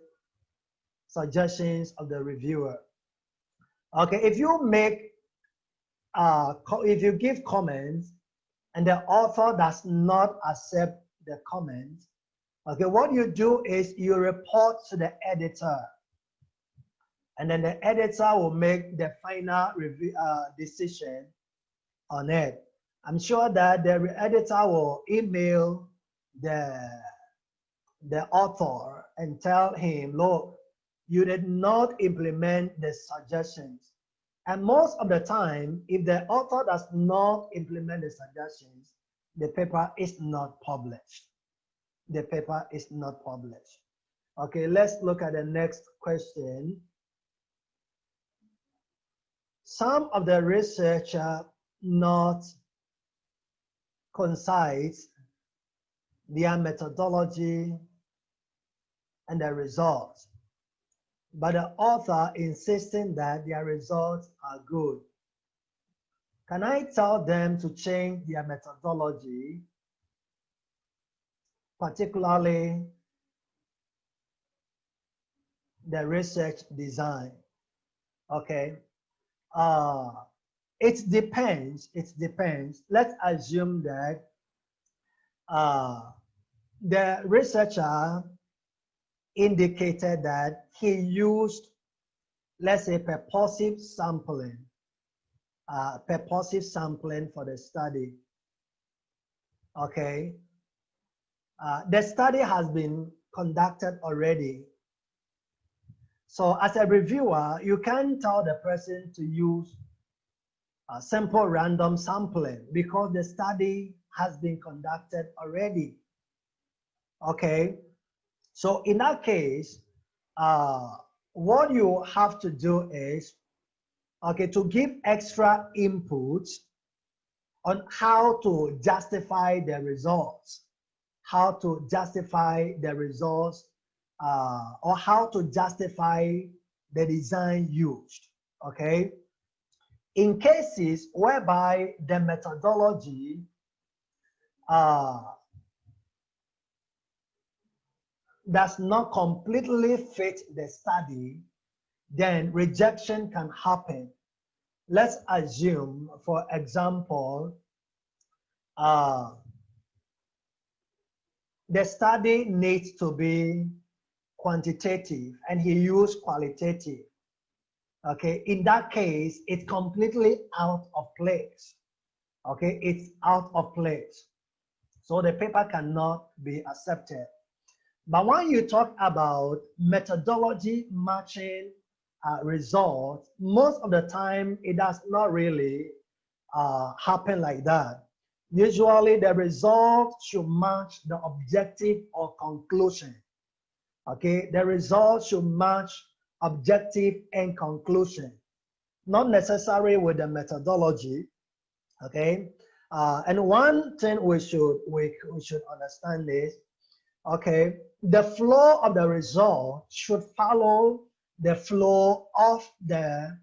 of the reviewer? Okay, if you make, if you give comments and the author does not accept the comments, okay, what you do is you report to the editor, and then the editor will make the final review, decision on it. I'm sure that the editor will email the author and tell him, look, you did not implement the suggestions. And most of the time, if the author does not implement the suggestions, the paper is not published. The paper is not published. Okay, let's look at the next question. Some of the research are not concise, their methodology and the results, but the author insisting that their results are good. Can I tell them to change their methodology, particularly the research design? Okay, it depends. It depends. Let's assume that the researcher indicated that he used, let's say, purposive sampling for the study. Okay, the study has been conducted already. So as a reviewer, you can't tell the person to use simple random sampling because the study has been conducted already. Okay, so in that case, what you have to do is, okay, to give extra inputs on how to justify the results, or how to justify the design used. Okay, In cases whereby the methodology does not completely fit the study, then rejection can happen. Let's assume, for example, the study needs to be quantitative and he used qualitative. Okay, in that case, it's completely out of place. Okay, it's out of place. So the paper cannot be accepted. But when you talk about methodology matching results, most of the time it does not really happen like that. Usually the result should match the objective or conclusion. Okay, the result should match objective and conclusion, not necessarily with the methodology. Okay, and one thing we should understand is, okay, the flow of the result should follow the flow of the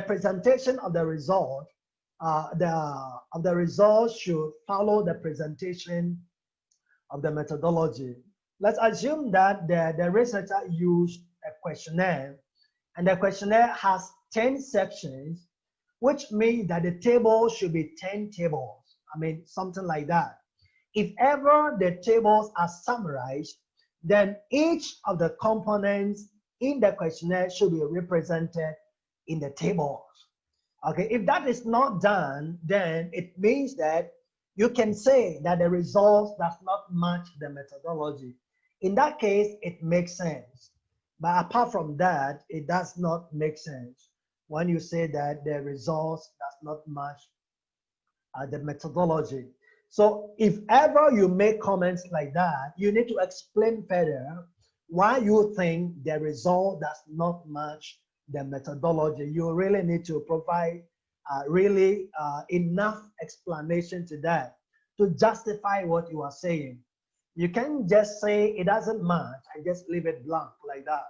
presentation of the result. The result should follow the presentation of the methodology. Let's assume that the researcher used a questionnaire, and the questionnaire has 10 sections, which means that the table should be 10 tables. I mean, something like that. If ever the tables are summarized, then each of the components in the questionnaire should be represented in the tables. Okay, if that is not done, then it means that you can say that the results does not match the methodology. In that case, it makes sense. But apart from that, it does not make sense when you say that the results does not match the methodology. So if ever you make comments like that, you need to explain further why you think the result does not match the methodology. You really need to provide really enough explanation to that to justify what you are saying. You can't just say it doesn't match and just leave it blank like that.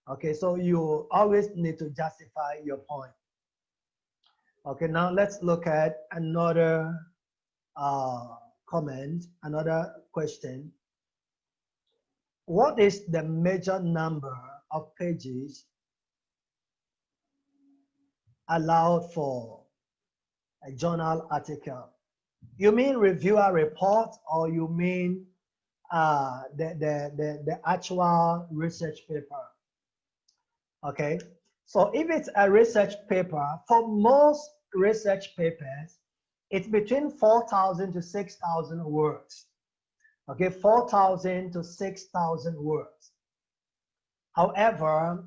Okay, so you always need to justify your point. Okay, now let's look at another comment, another question. What is the major number of pages allowed for a journal article? You mean reviewer report, or you mean the actual research paper? Okay, so if it's a research paper, for most research papers, it's between 4,000 to 6,000 words. Okay, 4,000 to 6,000 words. However,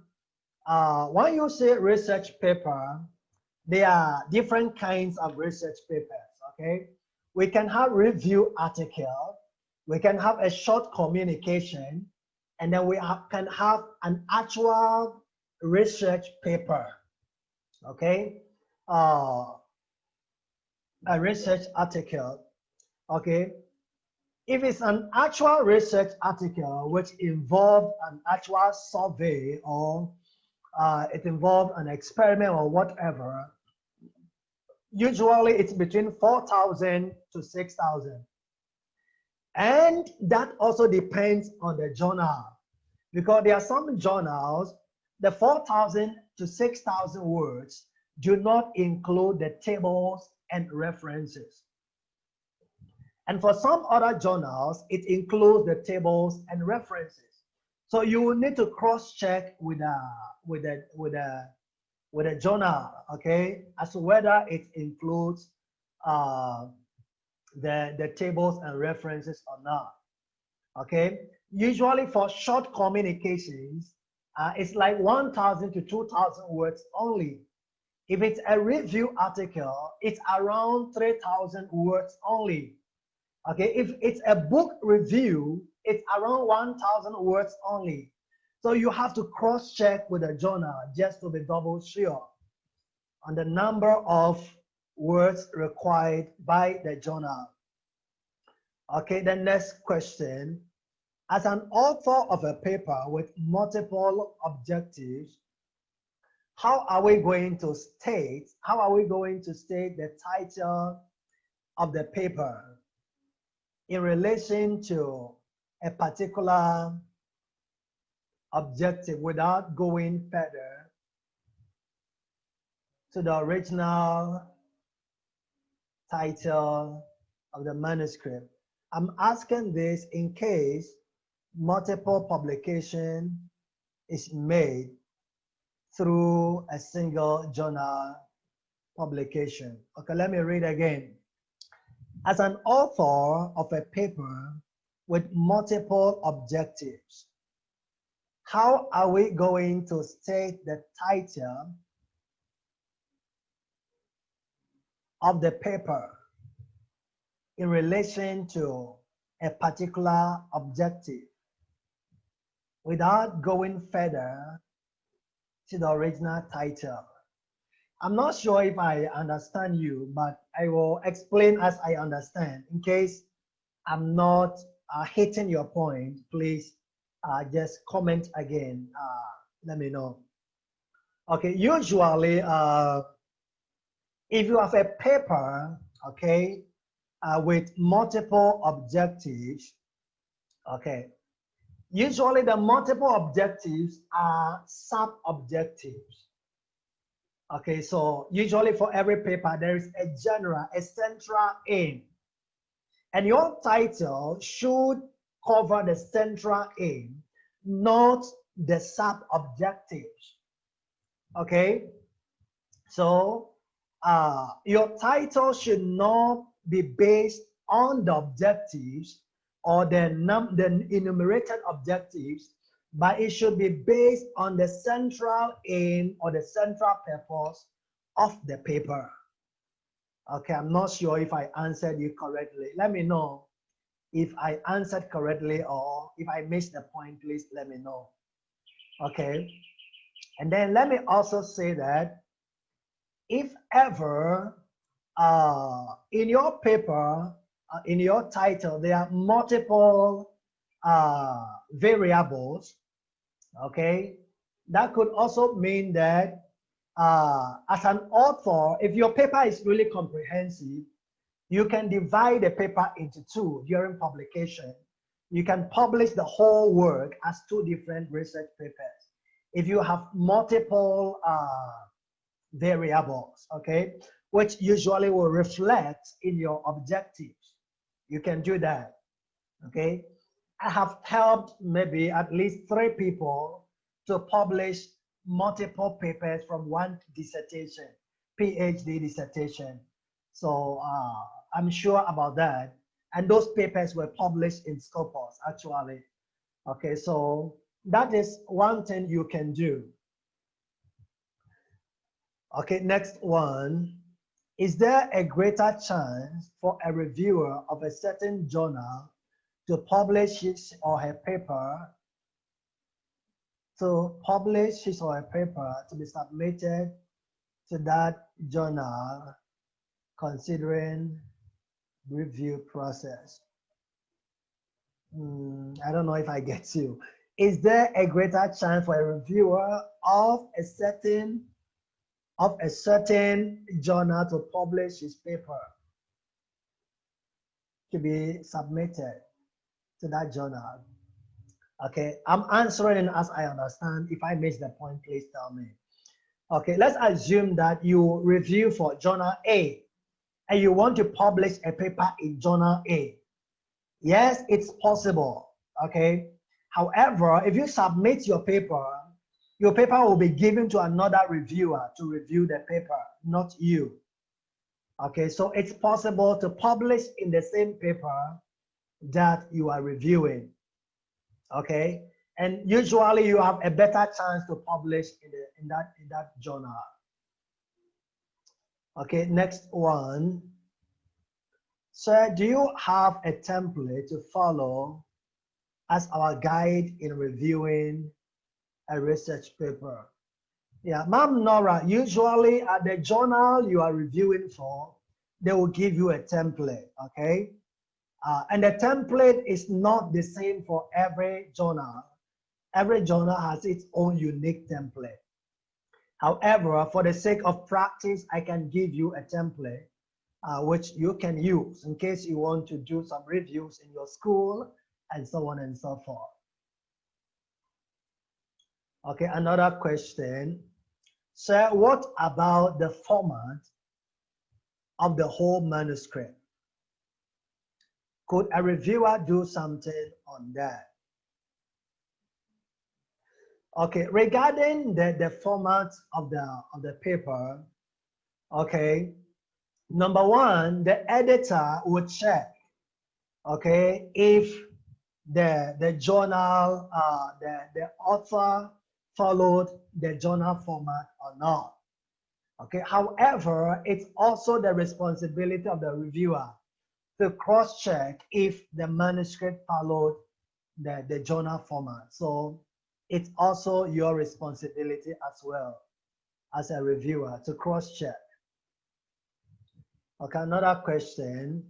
when you say research paper, there are different kinds of research papers. Okay, we can have review article, we can have a short communication, and then we can have an actual research paper. Okay, a research article. Okay, if it's an actual research article which involves an actual survey, or it involves an experiment or whatever, usually it's between 4,000 to 6,000. And that also depends on the journal, because there are some journals, the 4,000 to 6,000 words do not include the tables and references. And for some other journals, it includes the tables and references. So you will need to cross-check with a journal, okay, as to whether it includes the tables and references or not. Okay, usually for short communications, it's like 1,000 to 2,000 words only. If it's a review article, it's around 3,000 words only. Okay, if it's a book review, it's around 1,000 words only. So you have to cross-check with the journal just to be double sure on the number of words required by the journal. Okay, the next question. As an author of a paper with multiple objectives, how are we going to state the title of the paper in relation to a particular objective without going further to the original title of the manuscript? I'm asking this in case multiple publication is made through a single journal publication. Okay, let me read again. As an author of a paper with multiple objectives, how are we going to state the title of the paper in relation to a particular objective without going further to the original title? I'm not sure if I understand you, but I will explain as I understand. In case I'm not hitting your point, please just comment again. Let me know. Okay, usually if you have a paper, okay, with multiple objectives, okay, usually the multiple objectives are sub-objectives. Okay, so usually for every paper, there is a central aim. And your title should cover the central aim, not the sub-objectives. Okay, so your title should not be based on the objectives or the enumerated objectives, but it should be based on the central aim or the central purpose of the paper. Okay, I'm not sure if I answered you correctly. Let me know if I answered correctly, or if I missed the point, please let me know. Okay, and then let me also say that if ever in your paper, in your title, there are multiple variables, okay, that could also mean that as an author, if your paper is really comprehensive, you can divide the paper into two during publication. You can publish the whole work as two different research papers if you have multiple variables, okay, which usually will reflect in your objectives. You can do that, okay. I have helped maybe at least 3 people to publish multiple papers from one dissertation, PhD dissertation. So I'm sure about that. And those papers were published in Scopus, actually. Okay, so that is one thing you can do. Okay, next one. Is there a greater chance for a reviewer of a certain journal to publish his or her paper, to be submitted to that journal considering review process? I don't know if I get you. Is there a greater chance for a reviewer of a certain journal to publish his paper, to be submitted to that journal? Okay, I'm answering as I understand. If I miss the point, please tell me. Okay, let's assume that you review for journal A and you want to publish a paper in journal A. Yes, it's possible, okay? However, if you submit your paper will be given to another reviewer to review the paper, not you. Okay, so it's possible to publish in the same paper that you are reviewing. Okay, and usually you have a better chance to publish in that journal. Okay, next one. Sir, do you have a template to follow as our guide in reviewing a research paper? Yeah, Ma'am Nora, usually at the journal you are reviewing for, they will give you a template, okay? And the template is not the same for every journal. Every journal has its own unique template. However, for the sake of practice, I can give you a template which you can use in case you want to do some reviews in your school and so on and so forth. Okay, another question. Sir, what about the format of the whole manuscript? Could a reviewer do something on that? Okay, regarding the format of the paper, okay, number one, the editor would check, okay, if the journal, the author followed the journal format or not. Okay, however, it's also the responsibility of the reviewer to cross-check if the manuscript followed the journal format. So it's also your responsibility as well as a reviewer to cross-check. Okay, another question.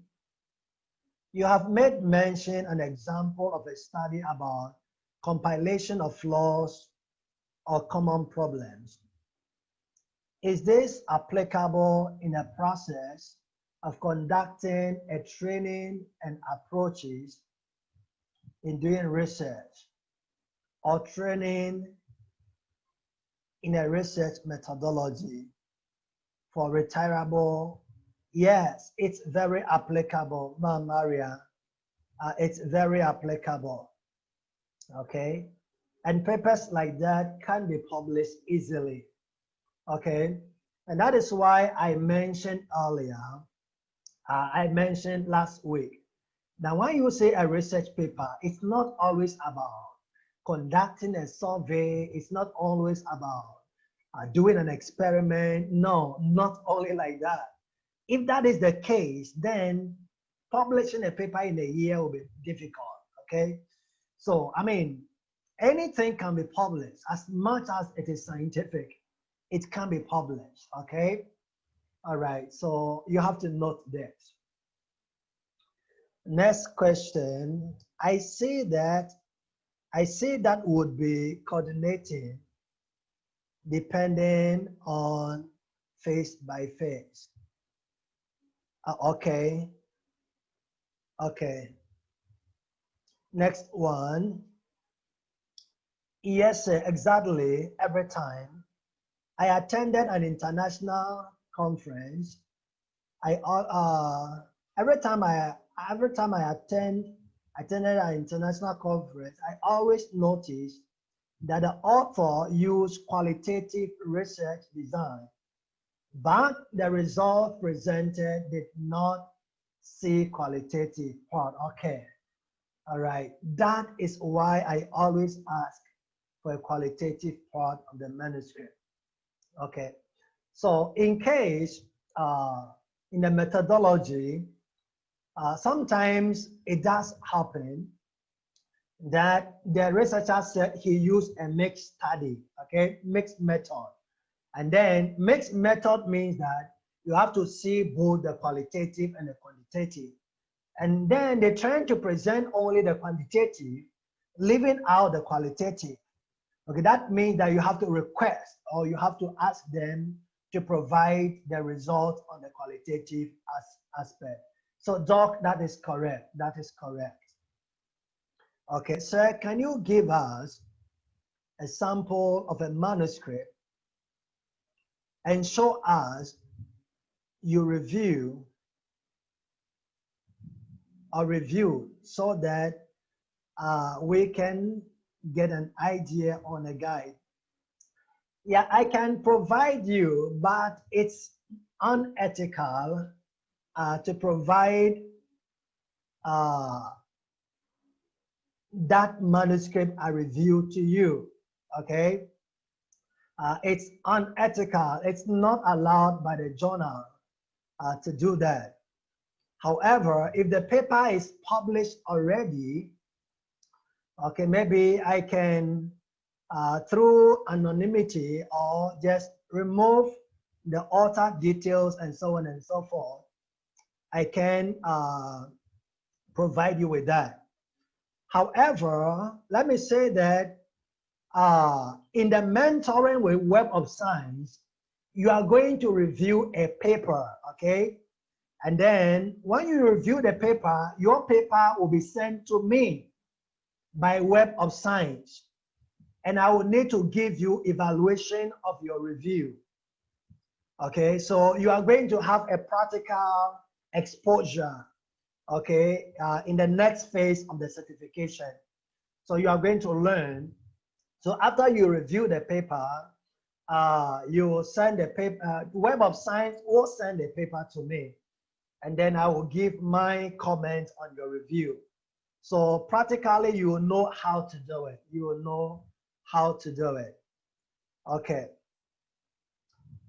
You have made mention an example of a study about compilation of flaws or common problems. Is this applicable in a process of conducting a training and approaches in doing research or training in a research methodology for retirable? Yes, it's very applicable, Ma'am Maria. It's very applicable, okay? And papers like that can be published easily, okay? And that is why I mentioned earlier, I mentioned last week, that when you say a research paper, it's not always about conducting a survey, it's not always about doing an experiment. No, not only like that. If that is the case, then publishing a paper in a year will be difficult, okay? So, I mean, anything can be published as much as it is scientific. It can be published, okay? All right, so you have to note that. Next question. I see that would be coordinating depending on face by face. Okay. Okay. Next one. Yes, exactly. Every time I attended an international conference, every time I attended an international conference, I always noticed that the author used qualitative research design, but the result presented did not see qualitative part. Okay, all right. That is why I always ask for a qualitative part of the manuscript. Okay, so in case in the methodology, sometimes it does happen that the researcher said he used a mixed study, okay, mixed method. And then mixed method means that you have to see both the qualitative and the quantitative. And then they're trying to present only the quantitative, leaving out the qualitative. Okay, that means that you have to request or you have to ask them to provide the result on the qualitative aspect. So Doc, that is correct. That is correct. Okay, sir, can you give us a sample of a manuscript and show us you review so that we can get an idea on a guide? Yeah, I can provide you, but it's unethical to provide that manuscript I reviewed to you, okay? It's unethical. It's not allowed by the journal to do that. However, if the paper is published already, okay, maybe I can, through anonymity or just remove the author details and so on and so forth, I can provide you with that. However, let me say that in the mentoring with Web of Science, you are going to review a paper, okay? And then when you review the paper, your paper will be sent to me by Web of Science. And I will need to give you evaluation of your review. Okay, so you are going to have a practical exposure, okay, in the next phase of the certification. So you are going to learn. So after you review the paper, you will send the paper, Web of Science will send the paper to me. And then I will give my comments on your review. So practically, you will know how to do it. You will know how to do it. Okay.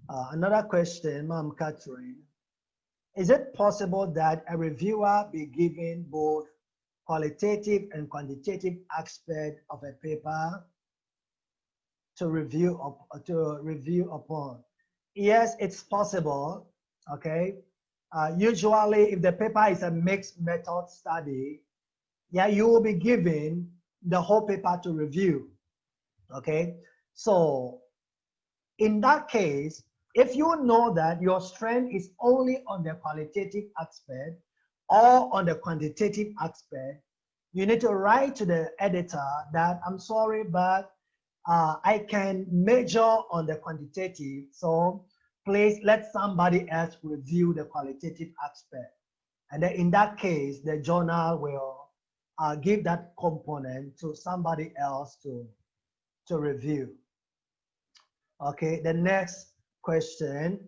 Another question, Ma'am Catherine. Is it possible that a reviewer be given both qualitative and quantitative aspect of a paper to review upon? Yes, it's possible. Okay. Usually, if the paper is a mixed method study, yeah, you will be given the whole paper to review. Okay. So in that case, if you know that your strength is only on the qualitative aspect or on the quantitative aspect, you need to write to the editor that I'm sorry, but I can measure on the quantitative. So please let somebody else review the qualitative aspect. And then in that case, the journal will give that component to somebody else to review. Okay, the next question,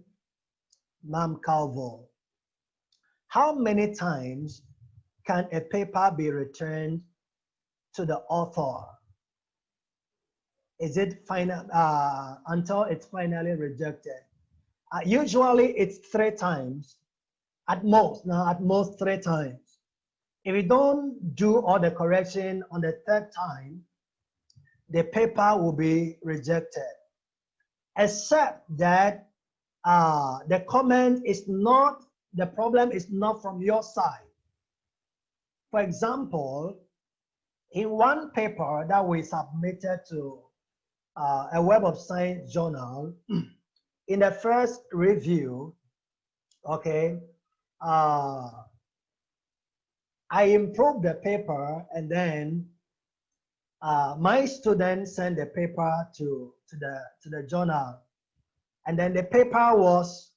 Ma'am Calvo. How many times can a paper be returned to the author? Is it final until it's finally rejected? Usually it's 3 times, at most. Now at most 3 times. If you don't do all the correction on the 3rd time, the paper will be rejected. Except that the comment is not, the problem is not from your side. For example, in one paper that we submitted to a Web of Science journal, in the first review, okay, I improved the paper, and then my student sent the paper to the journal, and then the paper was,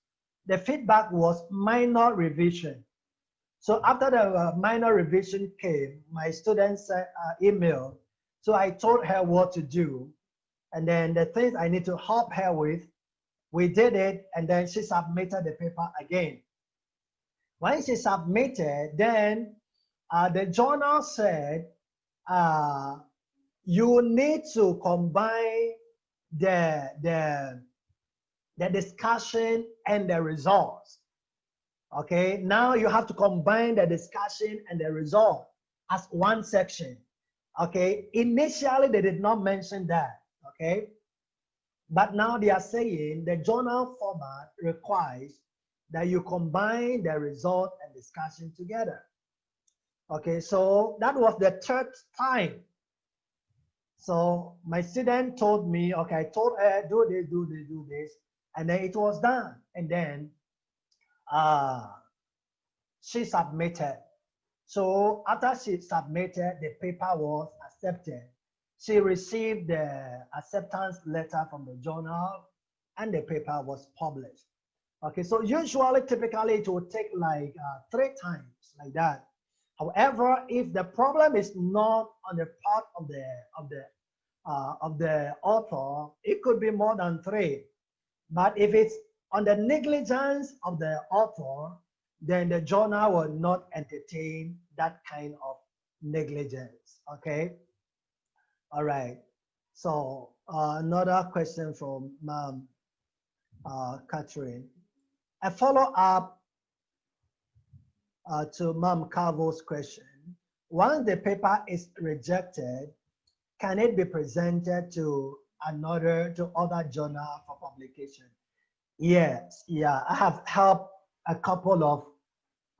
the feedback was minor revision. So after the minor revision came, my student sent an email. So I told her what to do, and then the things I need to help her with, we did it, and then she submitted the paper again. When she submitted, then the journal said, you need to combine the discussion and the results. Okay, now you have to combine the discussion and the result as one section. Okay, initially they did not mention that. Okay, but now they are saying the journal format requires that you combine the result and discussion together. Okay, so that was the 3rd time. So my student told me, okay, I told her, do this, do this, do this, and then it was done. And then she submitted. So after she submitted, the paper was accepted. She received the acceptance letter from the journal, and the paper was published. Okay, so usually, typically, it will take like 3 times like that. However, if the problem is not on the part of the author, it could be more than 3. But if it's on the negligence of the author, then the journal will not entertain that kind of negligence. Okay. All right. So another question from Ma'am Catherine. A follow-up to Ma'am Calvo's question. Once the paper is rejected, can it be presented to other journal for publication? Yes, yeah, I have helped a couple of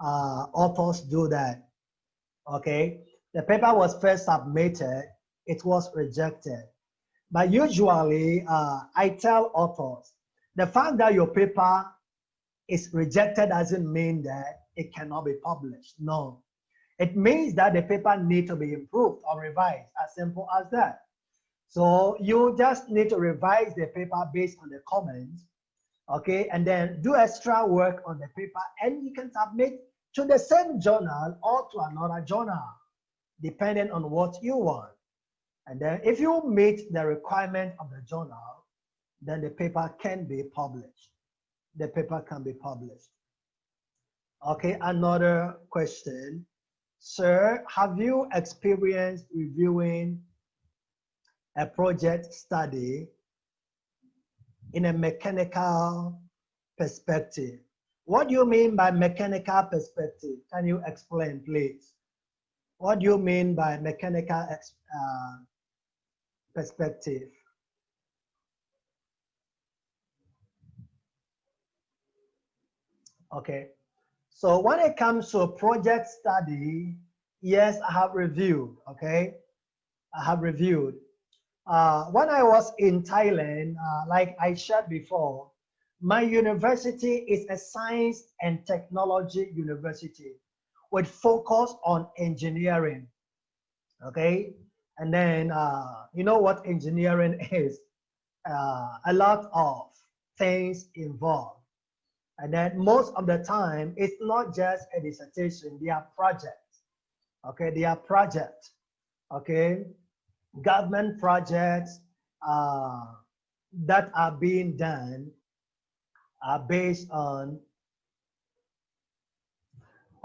authors do that. Okay, the paper was first submitted, it was rejected. But usually, I tell authors, the fact that your paper is rejected doesn't mean that it cannot be published. No. It means that the paper needs to be improved or revised, as simple as that. So you just need to revise the paper based on the comments, okay, and then do extra work on the paper, and you can submit to the same journal or to another journal, depending on what you want. And then if you meet the requirement of the journal, then the paper can be published. The paper can be published. Okay, another question. Sir, have you experienced reviewing a project study in a mechanical perspective? What do you mean by mechanical perspective? Can you explain, please? What do you mean by mechanical perspective? Okay, so when it comes to a project study, yes, I have reviewed, okay? I have reviewed. When I was in Thailand, like I shared before, my university is a science and technology university with focus on engineering, okay? And then, you know what engineering is? A lot of things involved. And then most of the time, it's not just a dissertation, they are projects, okay? They are projects, okay? Government projects that are being done are based on,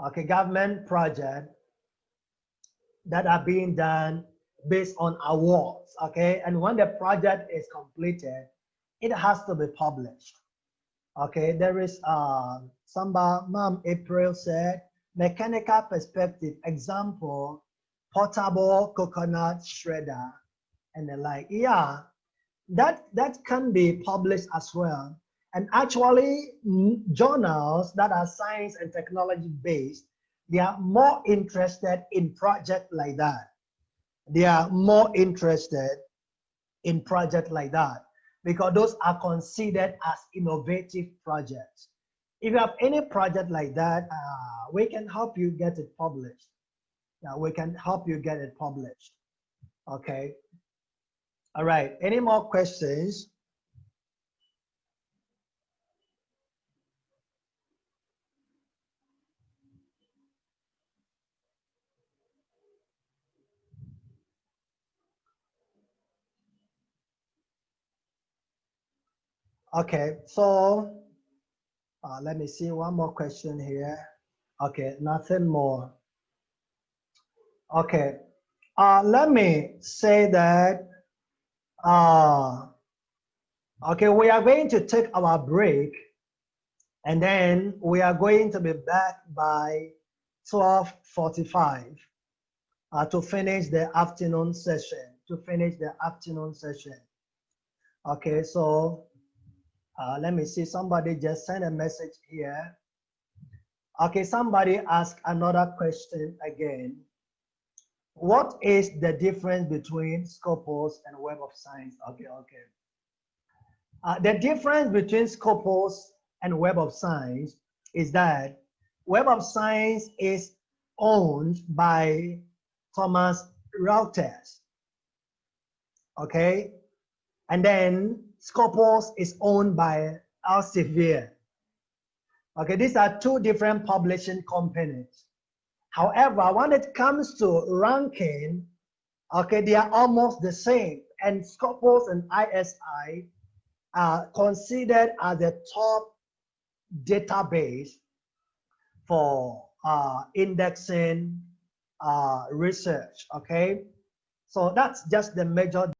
okay, government projects that are being done based on awards, okay? And when the project is completed, it has to be published. Okay, there is somebody, Mom April said, mechanical perspective, example, portable coconut shredder, and the like. Yeah, that can be published as well. And actually, journals that are science and technology based, they are more interested in projects like that. They are more interested in projects like that, because those are considered as innovative projects. If you have any project like that, we can help you get it published. Yeah, we can help you get it published. Okay. All right. Any more questions? Okay. So let me see one more question here. Okay. Nothing more. Okay. Let me say that okay, we are going to take our break, and then we are going to be back by 12:45 to finish the afternoon session. Okay, so let me see. Somebody just sent a message here. Okay, somebody asked another question again. What is the difference between Scopus and Web of Science? Okay. The difference between Scopus and Web of Science is that Web of Science is owned by Thomas Reuters, okay? And then Scopus is owned by Elsevier. Okay, these are two different publishing companies. However, when it comes to ranking, okay, they are almost the same. And Scopus and ISI are considered as the top database for indexing research, okay? So that's just the major